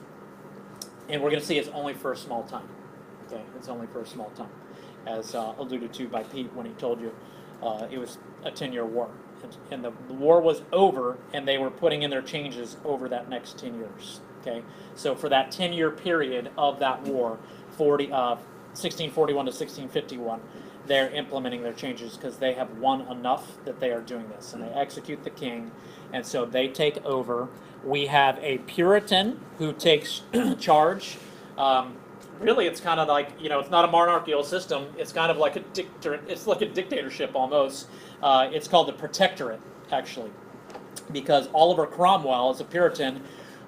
And we're going to see it's only for a small time. Okay, it's only for a small time. As alluded to by Pete when he told you it was a 10-year war. And the war was over, and they were putting in their changes over that next 10 years. Okay, so for that 10-year period of that war, 1641 to 1651, they're implementing their changes because they have won enough that they are doing this, and they execute the king, and so they take over. We have a Puritan who takes charge. Really, it's kind of like, it's not a monarchical system. It's kind of like it's like a dictatorship almost. It's called the Protectorate, actually, because Oliver Cromwell is a Puritan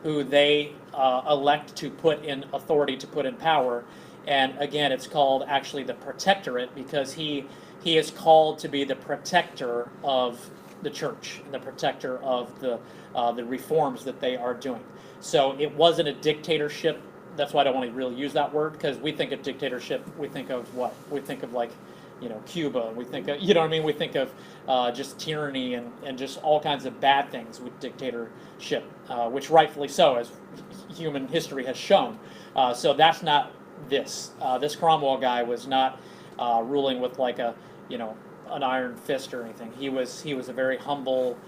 who they elect to put in authority, to put in power. And again, it's called actually the Protectorate because he is called to be the protector of the church and the protector of the reforms that they are doing. So it wasn't a dictatorship. That's why I don't want to really use that word, because we think of dictatorship, we think of what? We think of like, Cuba. We think of, we think of just tyranny and just all kinds of bad things with dictatorship, which rightfully so, as human history has shown. So that's not this. This Cromwell guy was not ruling with like a, an iron fist or anything. He was a very humble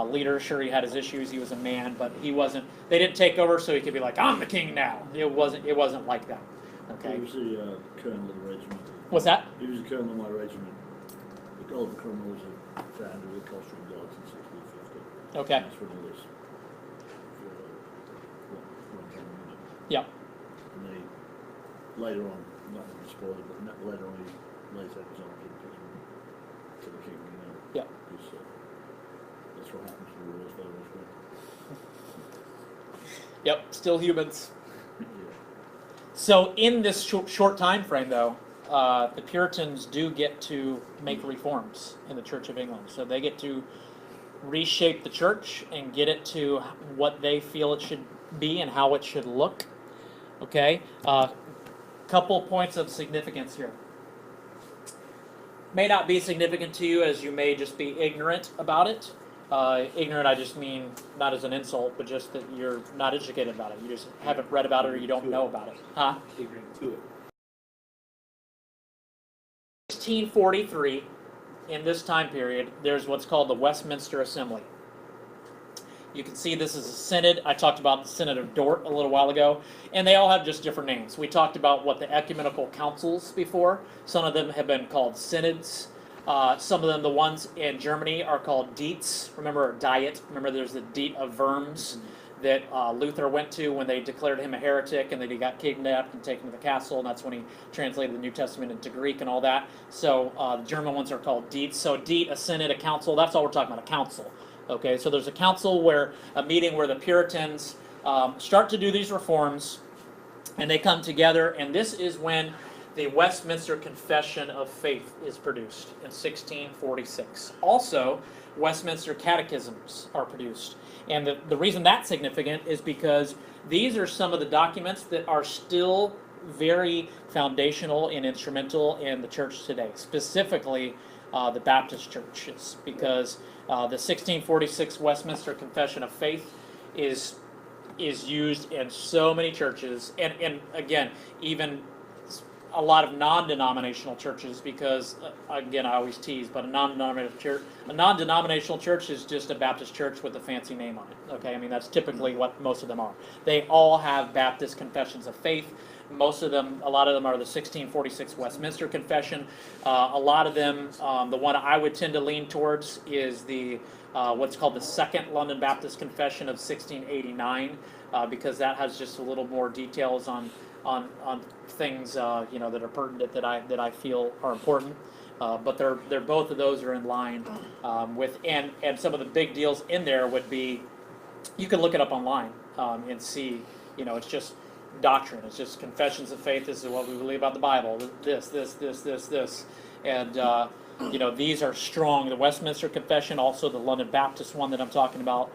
leader. Sure, he had his issues. He was a man, but he wasn't. They didn't take over so he could be like, I'm the king now. It wasn't like that. Okay. He was the colonel of the regiment. What's that? He was the colonel of my regiment. The Oliver Cromwell was a founder of the Costume Guards in 1650. Okay. That's when all this went on. Yeah. And they later on, not to spoil it, but later on he lays out his own kingdom to the king. Yeah. Because that's what happens to the royals. They always win. Yep. Still humans. Yeah. So in this short time frame, though, the Puritans do get to make reforms in the Church of England. So they get to reshape the church and get it to what they feel it should be and how it should look. Okay? Couple points of significance here. May not be significant to you, as you may just be ignorant about it. Ignorant, I just mean not as an insult, but just that you're not educated about it. You just haven't read about it or you don't know about it. Huh? Ignorant to it. 1643, in this time period, there's what's called the Westminster Assembly. You can see this is a synod. I talked about the Synod of Dort a little while ago, and they all have just different names. We talked about what the ecumenical councils before. Some of them have been called synods. Some of them, the ones in Germany, are called diets. Remember Diet? Remember there's the Diet of Worms that Luther went to when they declared him a heretic, and then he got kidnapped and taken to the castle, and that's when he translated the New Testament into Greek and all that. So the German ones are called diets. So diet, a synod, a council, that's all we're talking about, a council. Okay, so there's a council a meeting where the Puritans start to do these reforms, and they come together, and this is when the Westminster Confession of Faith is produced in 1646. Also, Westminster catechisms are produced. And the reason that's significant is because these are some of the documents that are still very foundational and instrumental in the church today, specifically the Baptist churches, because the 1646 Westminster Confession of Faith is used in so many churches, and again, even a lot of non-denominational churches, because again, I always tease, but a non-denominational church is just a Baptist church with a fancy name on it. Okay, I mean that's typically what most of them are. They all have Baptist confessions of faith. Most of them, a lot of them are the 1646 Westminster Confession. A lot of them, the one I would tend to lean towards is the what's called the Second London Baptist Confession of 1689, because that has just a little more details on things that are pertinent that I feel are important. But they're both of those are in line with and some of the big deals in there would be, you can look it up online and see, it's just doctrine. It's just confessions of faith. This is what we believe about the Bible. This, and these are strong. The Westminster Confession, also the London Baptist one that I'm talking about.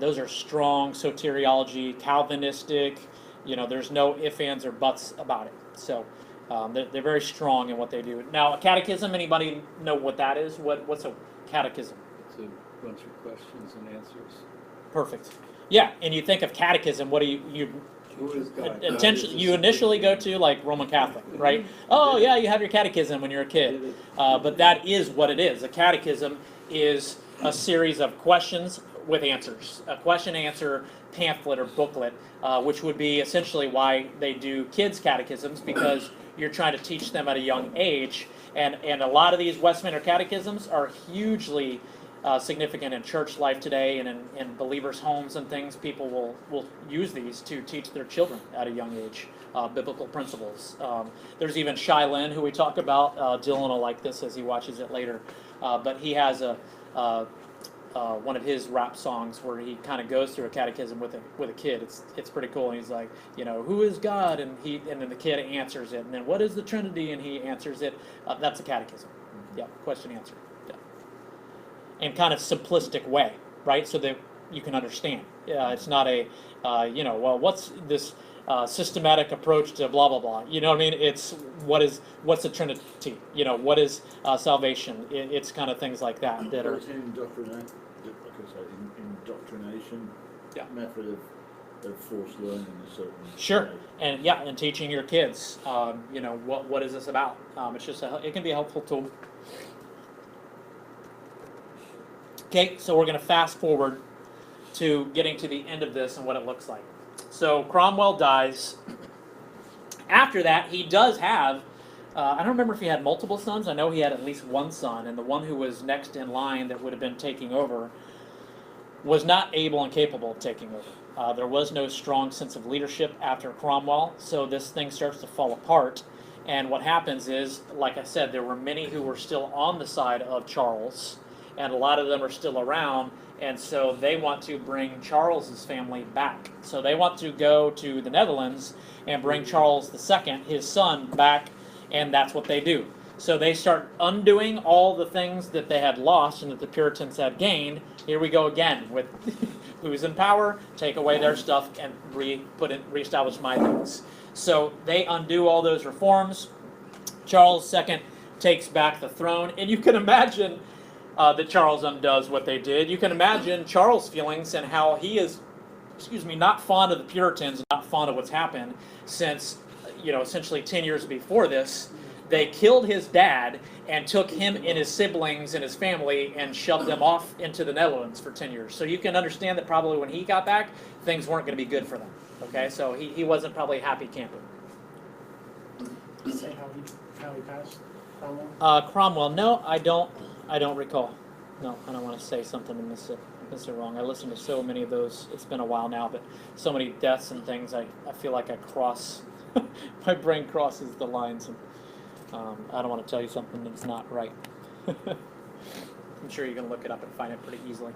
Those are strong soteriology, Calvinistic. There's no ifs, ands, or buts about it. So they're very strong in what they do. Now, a catechism. Anybody know what that is? What's a catechism? It's a bunch of questions and answers. Perfect. Yeah, and you think of catechism. What do you Who is God? you initially go to like Roman Catholic, right? Oh yeah, you have your catechism when you're a kid, but that is what it is. A catechism is a series of questions with answers, a question answer pamphlet or booklet, which would be essentially why they do kids catechisms, because you're trying to teach them at a young age, and a lot of these Westminster catechisms are hugely significant in church life today, and in believers' homes and things. People will use these to teach their children at a young age biblical principles. There's even Shai Lin, who we talk about. Dylan will like this as he watches it later. But he has one of his rap songs where he kind of goes through a catechism with a kid. It's pretty cool. And he's like, who is God? And then the kid answers it. And then what is the Trinity? And he answers it. That's a catechism. Yeah, question answer. In kind of simplistic way, right? So that you can understand. It's not a, what's this systematic approach to blah blah blah. You know what I mean? It's what's the Trinity? What is salvation? It's kind of things like that that are. It's an indoctrination method of forced learning a certain Sure, way. and teaching your kids, what is this about? It's just it can be a helpful tool. Okay, so we're going to fast forward to getting to the end of this and what it looks like. So Cromwell dies. After that, he does have, I don't remember if he had multiple sons. I know he had at least one son, and the one who was next in line that would have been taking over was not able and capable of taking over. There was no strong sense of leadership after Cromwell, so this thing starts to fall apart. And what happens is, like I said, there were many who were still on the side of Charles, and a lot of them are still around, and so they want to bring Charles's family back. So they want to go to the Netherlands and bring Charles II, his son, back, and that's what they do. So they start undoing all the things that they had lost and that the Puritans had gained. Here we go again with who's in power, take away their stuff and reestablish my things. So they undo all those reforms. Charles II takes back the throne, and you can imagine that Charles undoes what they did. You can imagine Charles' feelings and how he is, not fond of the Puritans, not fond of what's happened since, essentially 10 years before this. They killed his dad and took him and his siblings and his family and shoved them off into the Netherlands for 10 years. So you can understand that probably when he got back, things weren't going to be good for them. Okay, so he wasn't probably a happy camper. Say how he passed Cromwell? Cromwell, no, I don't recall. No, I don't want to say something and miss it wrong. I listened to so many of those. It's been a while now, but so many deaths and things. I feel like I cross, my brain crosses the lines, and I don't want to tell you something that's not right. I'm sure you can look it up and find it pretty easily.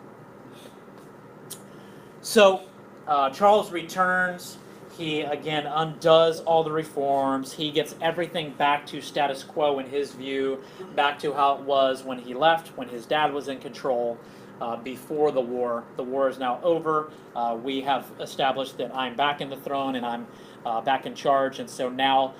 So Charles returns. He again undoes all the reforms. He gets everything back to status quo in his view, back to how it was when he left, when his dad was in control before the war. The war is now over. We have established that I'm back in the throne and I'm back in charge. And so now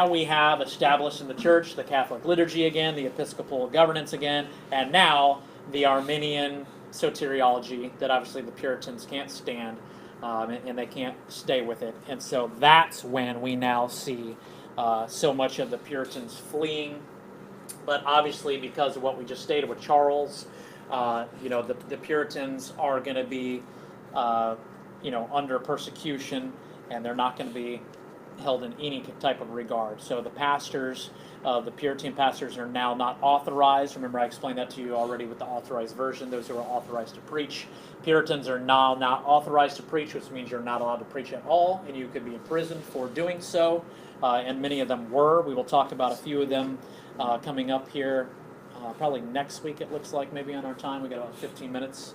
we have established in the church the Catholic liturgy again, the Episcopal governance again, and now the Arminian soteriology that obviously the Puritans can't stand. And they can't stay with it. And so that's when we now see so much of the Puritans fleeing. But obviously, because of what we just stated with Charles, the Puritans are going to be, under persecution, and they're not going to be held in any type of regard. So the pastors, the Puritan pastors, are now not authorized. Remember, I explained that to you already with the authorized version, those who are authorized to preach. Puritans are now not authorized to preach, which means you're not allowed to preach at all, and you could be imprisoned for doing so, and many of them were. We will talk about a few of them coming up here, probably next week it looks like, maybe on our time. We got about 15 minutes.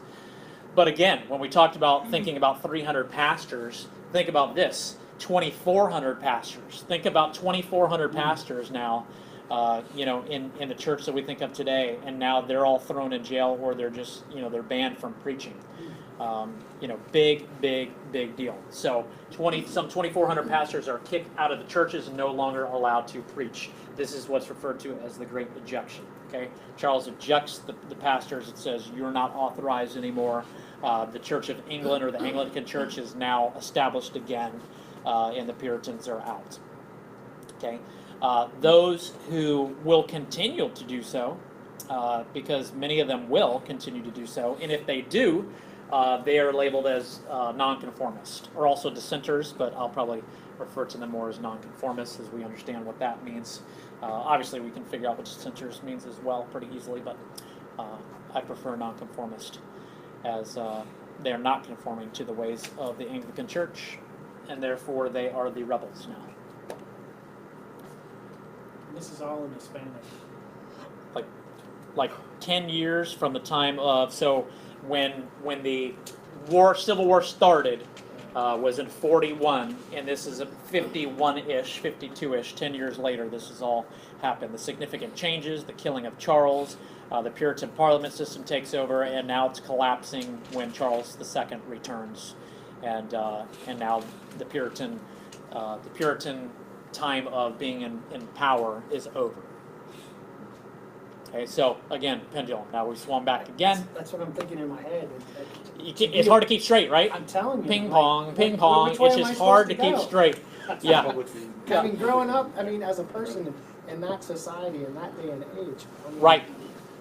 But again, when we talked about thinking about 300 pastors, think about this. 2,400 pastors. Think about 2,400 pastors now, in the church that we think of today, and now they're all thrown in jail, or they're just, they're banned from preaching. Big deal. So some 2,400 pastors are kicked out of the churches and no longer allowed to preach. This is what's referred to as the Great Ejection. Okay, Charles ejects the pastors. It says you're not authorized anymore. The Church of England, or the Anglican Church, is now established again. And the Puritans are out. Okay, those who will continue to do so, because many of them will continue to do so, and if they do, they are labeled as nonconformist, or also dissenters, but I'll probably refer to them more as nonconformists, as we understand what that means. Obviously, we can figure out what dissenters means as well pretty easily, but I prefer nonconformist, as they are not conforming to the ways of the Anglican Church, and therefore they are the rebels now. This is all in Hispanic. Like 10 years from the time of, so when the Civil War started, was in 41, and this is a 51-ish, 52-ish, 10 years later, this has all happened. The significant changes, the killing of Charles, the Puritan Parliament system takes over, and now it's collapsing when Charles II returns. And now the Puritan time of being in power is over. Okay, so again, pendulum. Now we swung back again. That's what I'm thinking in my head. It's hard to keep straight, right? I'm telling you. Ping pong, ping pong. Which way It's am I just hard to supposed keep straight. Yeah. I mean, growing up, as a person in that society, in that day and age, Right.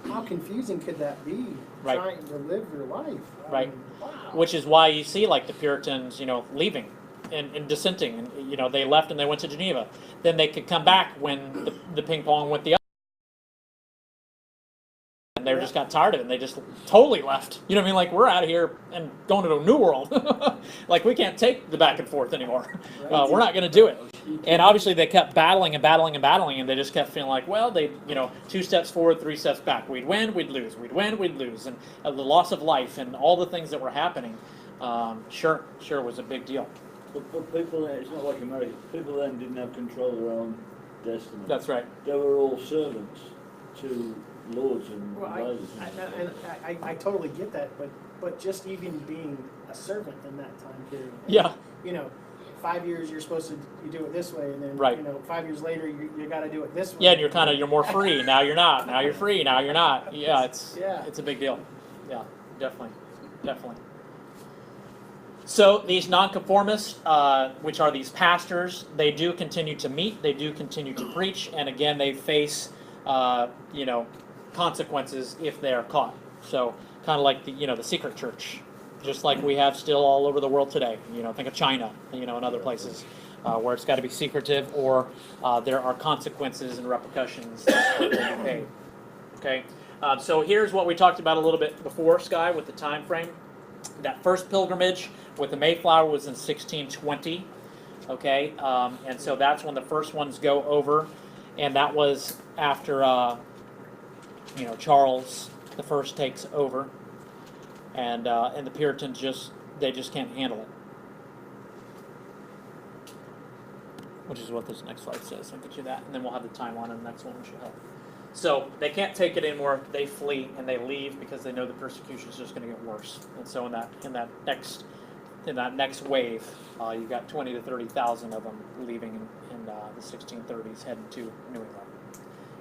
How confusing could that be? Right. Trying to live your life. Right. Wow. Which is why you see like the Puritans, leaving and dissenting, and they left and they went to Geneva. Then they could come back when the ping pong went the other. And they just got tired of it, and they just totally left. You know what I mean? Like, we're out of here and going to a new world. Like, we can't take the back and forth anymore. We're not going to do it. And obviously, they kept battling and battling and battling, and they just kept feeling like, well, 2 steps forward, 3 steps back. We'd win, we'd lose. We'd win, we'd lose. And the loss of life and all the things that were happening, sure was a big deal. But people, it's not like America. People then didn't have control of their own destiny. That's right. They were all servants to lords and Well, advisors. I totally get that, but just even being a servant in that time period. Yeah. 5 years you're supposed to you do it this way, and then Right. 5 years later you got to do it this way. Yeah, and you're more free. Now you're not. Now you're free. Now you're not. Yeah, it's a big deal. Yeah, definitely. So these nonconformists, which are these pastors, they do continue to meet. They do continue to preach, and again, they face, consequences if they are caught. So kind of like the secret church, just like we have still all over the world today. Think of China, and other places where it's got to be secretive, or there are consequences and repercussions that will be paid. Okay, so here's what we talked about a little bit before, Sky, with the time frame. That first pilgrimage with the Mayflower was in 1620. Okay, and so that's when the first ones go over, and that was after Charles I takes over, and the Puritans just can't handle it. which is what this next slide says. I'll get you that, and then we'll have the timeline on the next one, which will help. So they can't take it anymore. They flee and they leave because they know the persecution is just going to get worse. And so in that next wave, you got 20 to 30,000 of them leaving in the 1630s, heading to New England,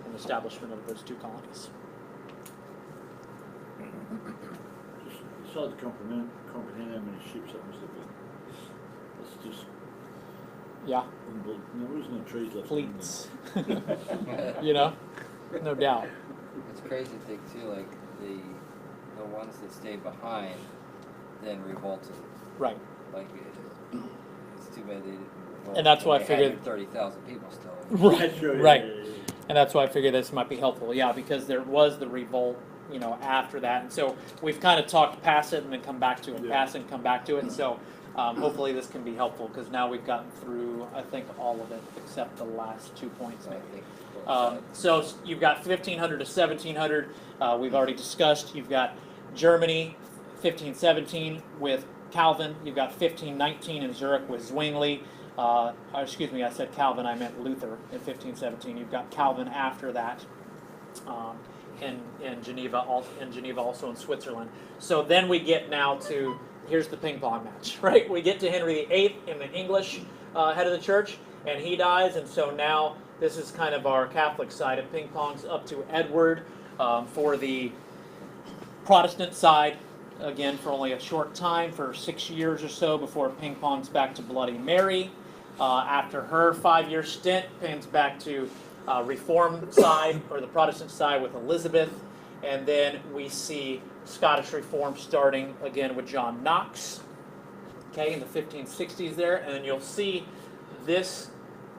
and the establishment of those two colonies. It's hard to comprehend how many ships that must have been. That's just Yeah, unbelievable. There was no trees left. fleets. You know, no doubt. It's crazy to think too, like the ones that stayed behind then revolted. Right. Like it's too bad they didn't revolt. And that's why I They figured- had 30,000 people still. Right. Sure, yeah, Right. yeah, yeah, yeah. And that's why I figured this might be helpful. Yeah, because there was the revolt, you know, after that. And so we've kind of talked past it and then come back to it, Yeah. past it and come back to it. And so hopefully this can be helpful because now we've gotten through, I think, all of it except the last 2 points So I maybe. think So you've got 1500 to 1700. We've already discussed. You've got Germany, 1517 with Calvin. You've got 1519 in Zurich with Zwingli. Excuse me, I said Calvin. I meant Luther in 1517. You've got Calvin after that in Geneva, also in Switzerland. So then we get now to, here's the ping pong match, right? We get to Henry VIII in the English head of the church, and he dies, and so now this is kind of our Catholic side of ping pong's up to Edward for the Protestant side, again for only a short time, for 6 years or so before ping pong's back to Bloody Mary. After her 5-year stint, pings back to Reform side, or the Protestant side with Elizabeth, and then we see Scottish Reform starting again with John Knox, okay, in the 1560s there, and then you'll see this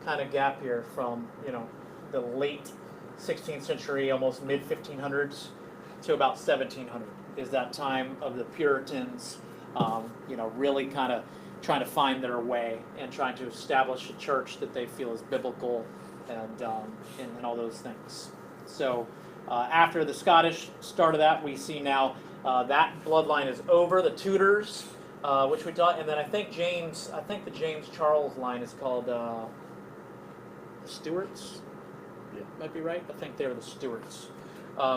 kind of gap here from, you know, the late 16th century, almost mid 1500s to about 1700 is that time of the Puritans, you know, really kind of trying to find their way and trying to establish a church that they feel is biblical and all those things. So after the Scottish start of that, we see now that bloodline is over. The Tudors, which we taught, and then I think the James Charles line is called the Stuarts. Yeah. Might be right. I think they're the Stuarts.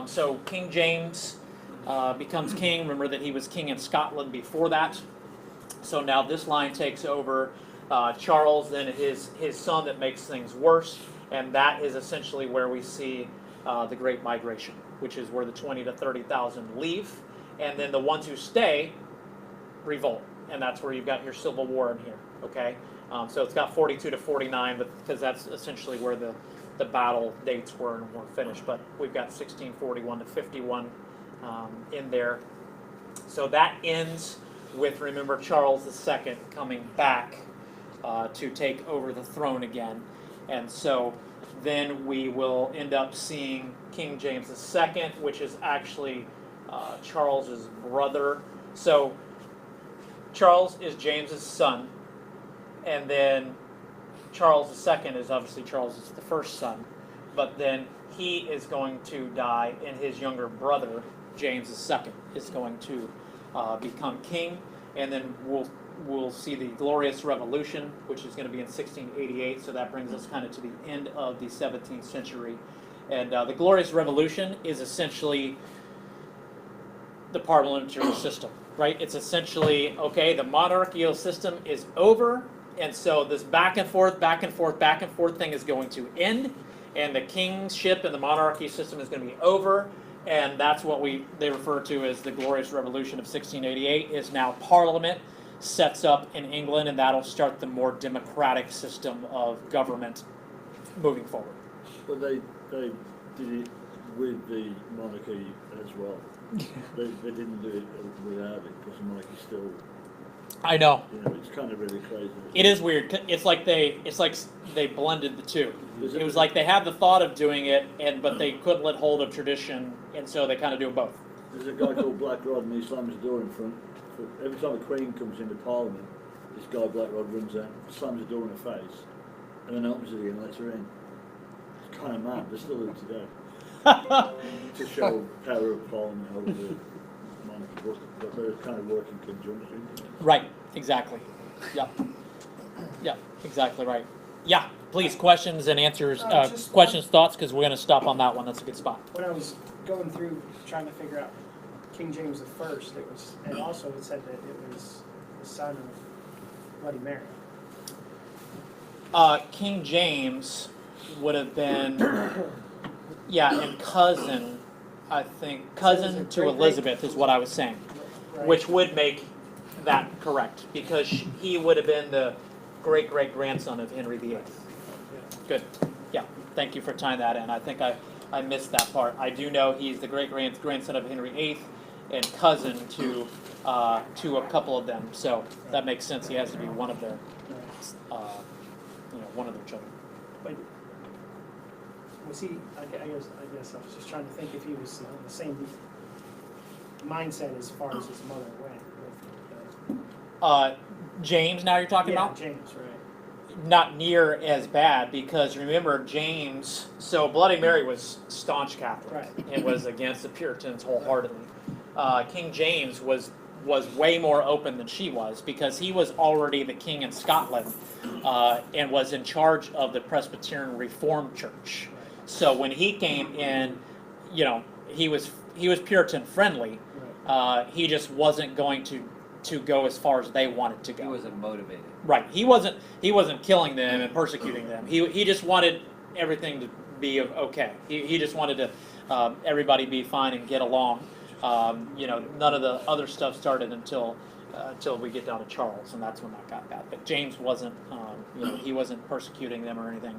So King James becomes king. Remember that he was king in Scotland before that. So now this line takes over. Charles, then his son, that makes things worse, and that is essentially where we see the Great Migration, which is where the 20 to 30,000 leave, and then the ones who stay revolt, and that's where you've got your civil war in here. Okay, so it's got 42 to 49, but because that's essentially where the battle dates were and were finished. But we've got 1641 to 51 in there. So that ends with, remember, Charles II coming back to take over the throne again. And so then we will end up seeing King James II, which is actually Charles's brother. So Charles is James's son, and then Charles II is obviously Charles's the first son, but then he is going to die, and his younger brother, James II, is going to become king, and then we'll see the Glorious Revolution, which is going to be in 1688, so that brings us kind of to the end of the 17th century. And the Glorious Revolution is essentially the parliamentary system, right? It's essentially, okay, the monarchical system is over, and so this back and forth thing is going to end, and the kingship and the monarchy system is going to be over, and that's what they refer to as the Glorious Revolution of 1688, is now Parliament sets up in England, and that'll start the more democratic system of government moving forward. But they did it with the monarchy as well. They didn't do it without it, because the monarchy still, I know. you know, it's kind of really crazy. It is weird. It's like they blended the two. It was like they had the thought of doing it, but they couldn't let hold of tradition, and so they kind of do both. There's a guy called Black Rod, and he slams the door in front. Every time the Queen comes into Parliament, this guy Black Rod runs out, slams the door in her face, and then opens it again and lets her in. It's kind of mad. They still do it today. To show power of Parliament over the monarchy, but they're kind of working conjunction. Right. Exactly. Yep. Yep. Exactly right. Yeah, please, questions and answers, Just questions, thoughts, because we're going to stop on that one. That's a good spot. When I was going through trying to figure out King James the First, it was, and also it said that it was the son of Bloody Mary. King James would have been, yeah, and cousin, I think, cousin to Elizabeth is what I was saying, Right. which would make that correct, because he would have been the great-great-grandson of Henry VIII. Good. Yeah, thank you for tying that in. I think I missed that part. I do know he's the great-grandson of Henry VIII and cousin to a couple of them, so that makes sense. He has to be one of their, one of their children. But was he? I guess I was just trying to think if he was on the same mindset as far as his mother went. With, James, now you're talking yeah, about? James, right? Not near as bad, because remember James. So Bloody Mary was staunch Catholic Right. and was against the Puritans wholeheartedly. King James was way more open than she was, because he was already the king in Scotland and was in charge of the Presbyterian Reformed Church. So when he came in, he was Puritan friendly. He just wasn't going to go as far as they wanted to go. He wasn't motivated. Right. He wasn't killing them and persecuting them. He just wanted everything to be okay. He just wanted to everybody be fine and get along. None of the other stuff started until we get down to Charles, and that's when that got bad. But James wasn't, he wasn't persecuting them or anything.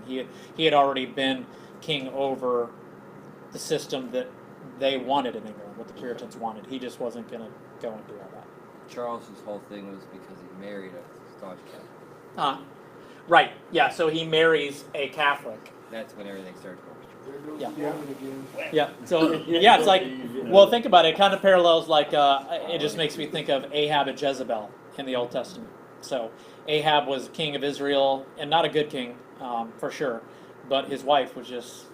He had already been king over the system that they wanted in England, what the Puritans wanted. He just wasn't going to go and do all that. Charles's whole thing was because he married a staunch Catholic. Right. Yeah. So he marries a Catholic. That's when everything started going. Yeah. Again. Yeah. So yeah, it's like, well, think about it. It kind of parallels like it just makes me think of Ahab and Jezebel in the Old Testament. So Ahab was king of Israel, and not a good king for sure, but his wife was just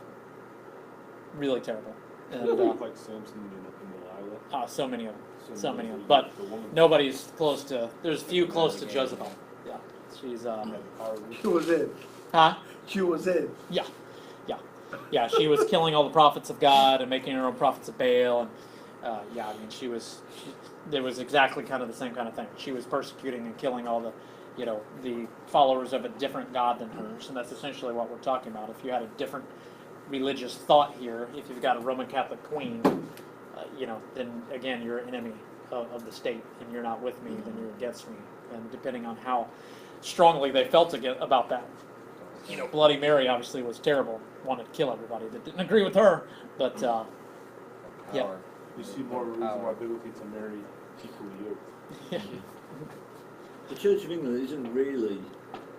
really terrible. And, Like Samson and Delilah. so many of them. So many of them. But nobody's close to. There's few close to Jezebel. Yeah. She's. She was in. Huh? She was in. Yeah. Yeah, she was killing all the prophets of God and making her own prophets of Baal, and there was exactly kind of the same kind of thing. She was persecuting and killing all the, the followers of a different God than hers, and that's essentially what we're talking about. If you had a different religious thought here, if you've got a Roman Catholic queen, then again you're an enemy of the state, and you're not with me, then you're against me, and depending on how strongly they felt about that. Bloody Mary obviously was terrible, wanted to kill everybody that didn't agree with her, but yeah. You see more of a reason why biblically to marry equally yoked. Yeah. The Church of England isn't really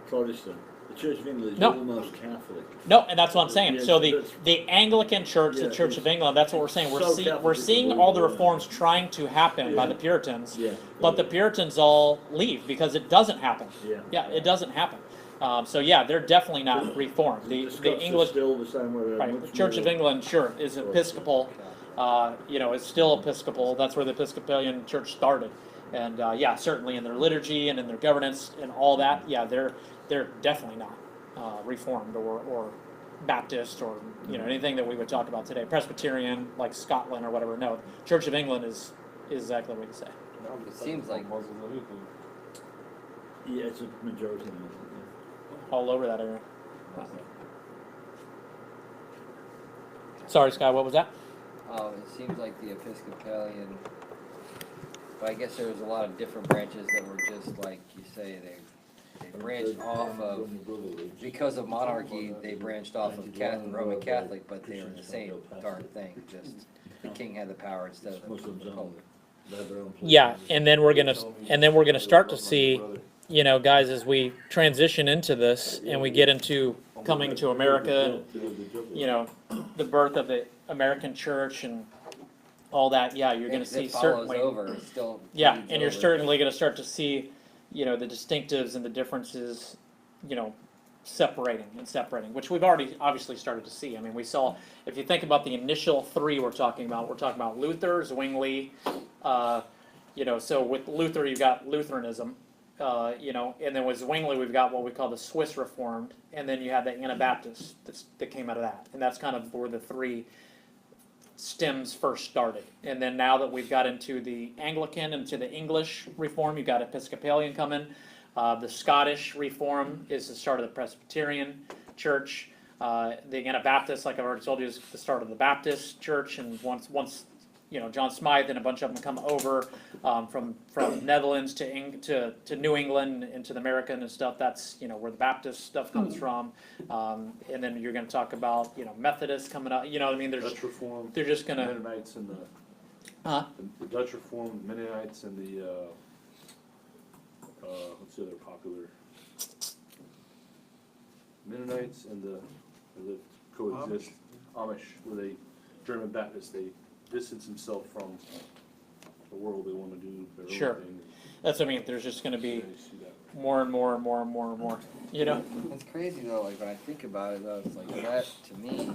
Protestant. The Church of England is almost Catholic. No, and that's what I'm saying. Yeah, so the Anglican Church, the Church of England, that's what we're saying. We're seeing all the reforms trying to happen by the Puritans, but the Puritans all leave because it doesn't happen. Yeah, it doesn't happen. They're definitely not reformed. The English, still the same way. right? The Church of England, sure, is Episcopal. It's still Episcopal. That's where the Episcopalian Church started, and certainly in their liturgy and in their governance and all that. Yeah, they're definitely not Reformed or Baptist or anything that we would talk about today. Presbyterian, like Scotland or whatever. No, Church of England is exactly what you say. It seems like Muslims or anything. Yeah, it's a majority. All over that area. Sorry, Sky, what was that? it seems like the Episcopalian, but I guess there was a lot of different branches that were just like you say, they branched off of, because of monarchy, they branched off of Roman Catholic, but they were the same darn thing, just the king had the power instead of the Pope. Yeah, and then we're gonna start to see, guys, as we transition into this and we get into coming to America, and, the birth of the American church and all that. Yeah, you're gonna see certainly. Over, it still yeah, and you're over. certainly gonna start to see, the distinctives and the differences, separating, which we've already obviously started to see. I mean, we saw, if you think about the initial three we're talking about Luther, Zwingli, so with Luther you've got Lutheranism, you know, and then with Zwingli, we've got what we call the Swiss Reformed, and then you have the Anabaptist that came out of that, and that's kind of where the three stems first started. And then now that we've got into the Anglican, into the English Reform, you've got Episcopalian coming. The Scottish Reform is the start of the Presbyterian Church. The Anabaptist, like I've already told you, is the start of the Baptist Church. And once you know, John Smythe and a bunch of them come over from Netherlands to New England into the American and stuff. That's, you know, where the Baptist stuff comes from. And then you're going to talk about, you know, Methodists coming up. You know what I mean? There's Dutch Reform, they're just going to. Mennonites and the Dutch Reform, Mennonites and the what's the other popular? Mennonites and the coexist Amish, where they German Baptists, they distance themselves from the world. They want to do their Sure. own thing. That's what I mean. There's just going to Yeah, be you see that. more and more and more and more and more. You know? It's crazy though, like when I think about it though, it's like that to me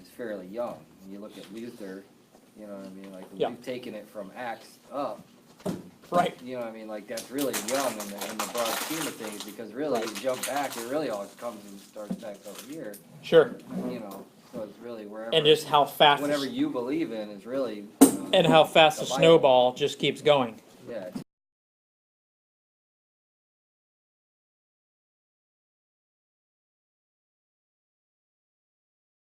is fairly young. When you look at Luther, you know what I mean, like Yeah. we've taken it from Acts up, Right. you know what I mean, like that's really young in the broad scheme of things, because really you jump back, it really all comes and starts back over here, Sure. you know, so it's really wherever, And just how fast. whatever you believe in is really, And how fast the the Bible. snowball just keeps going. Yeah, it's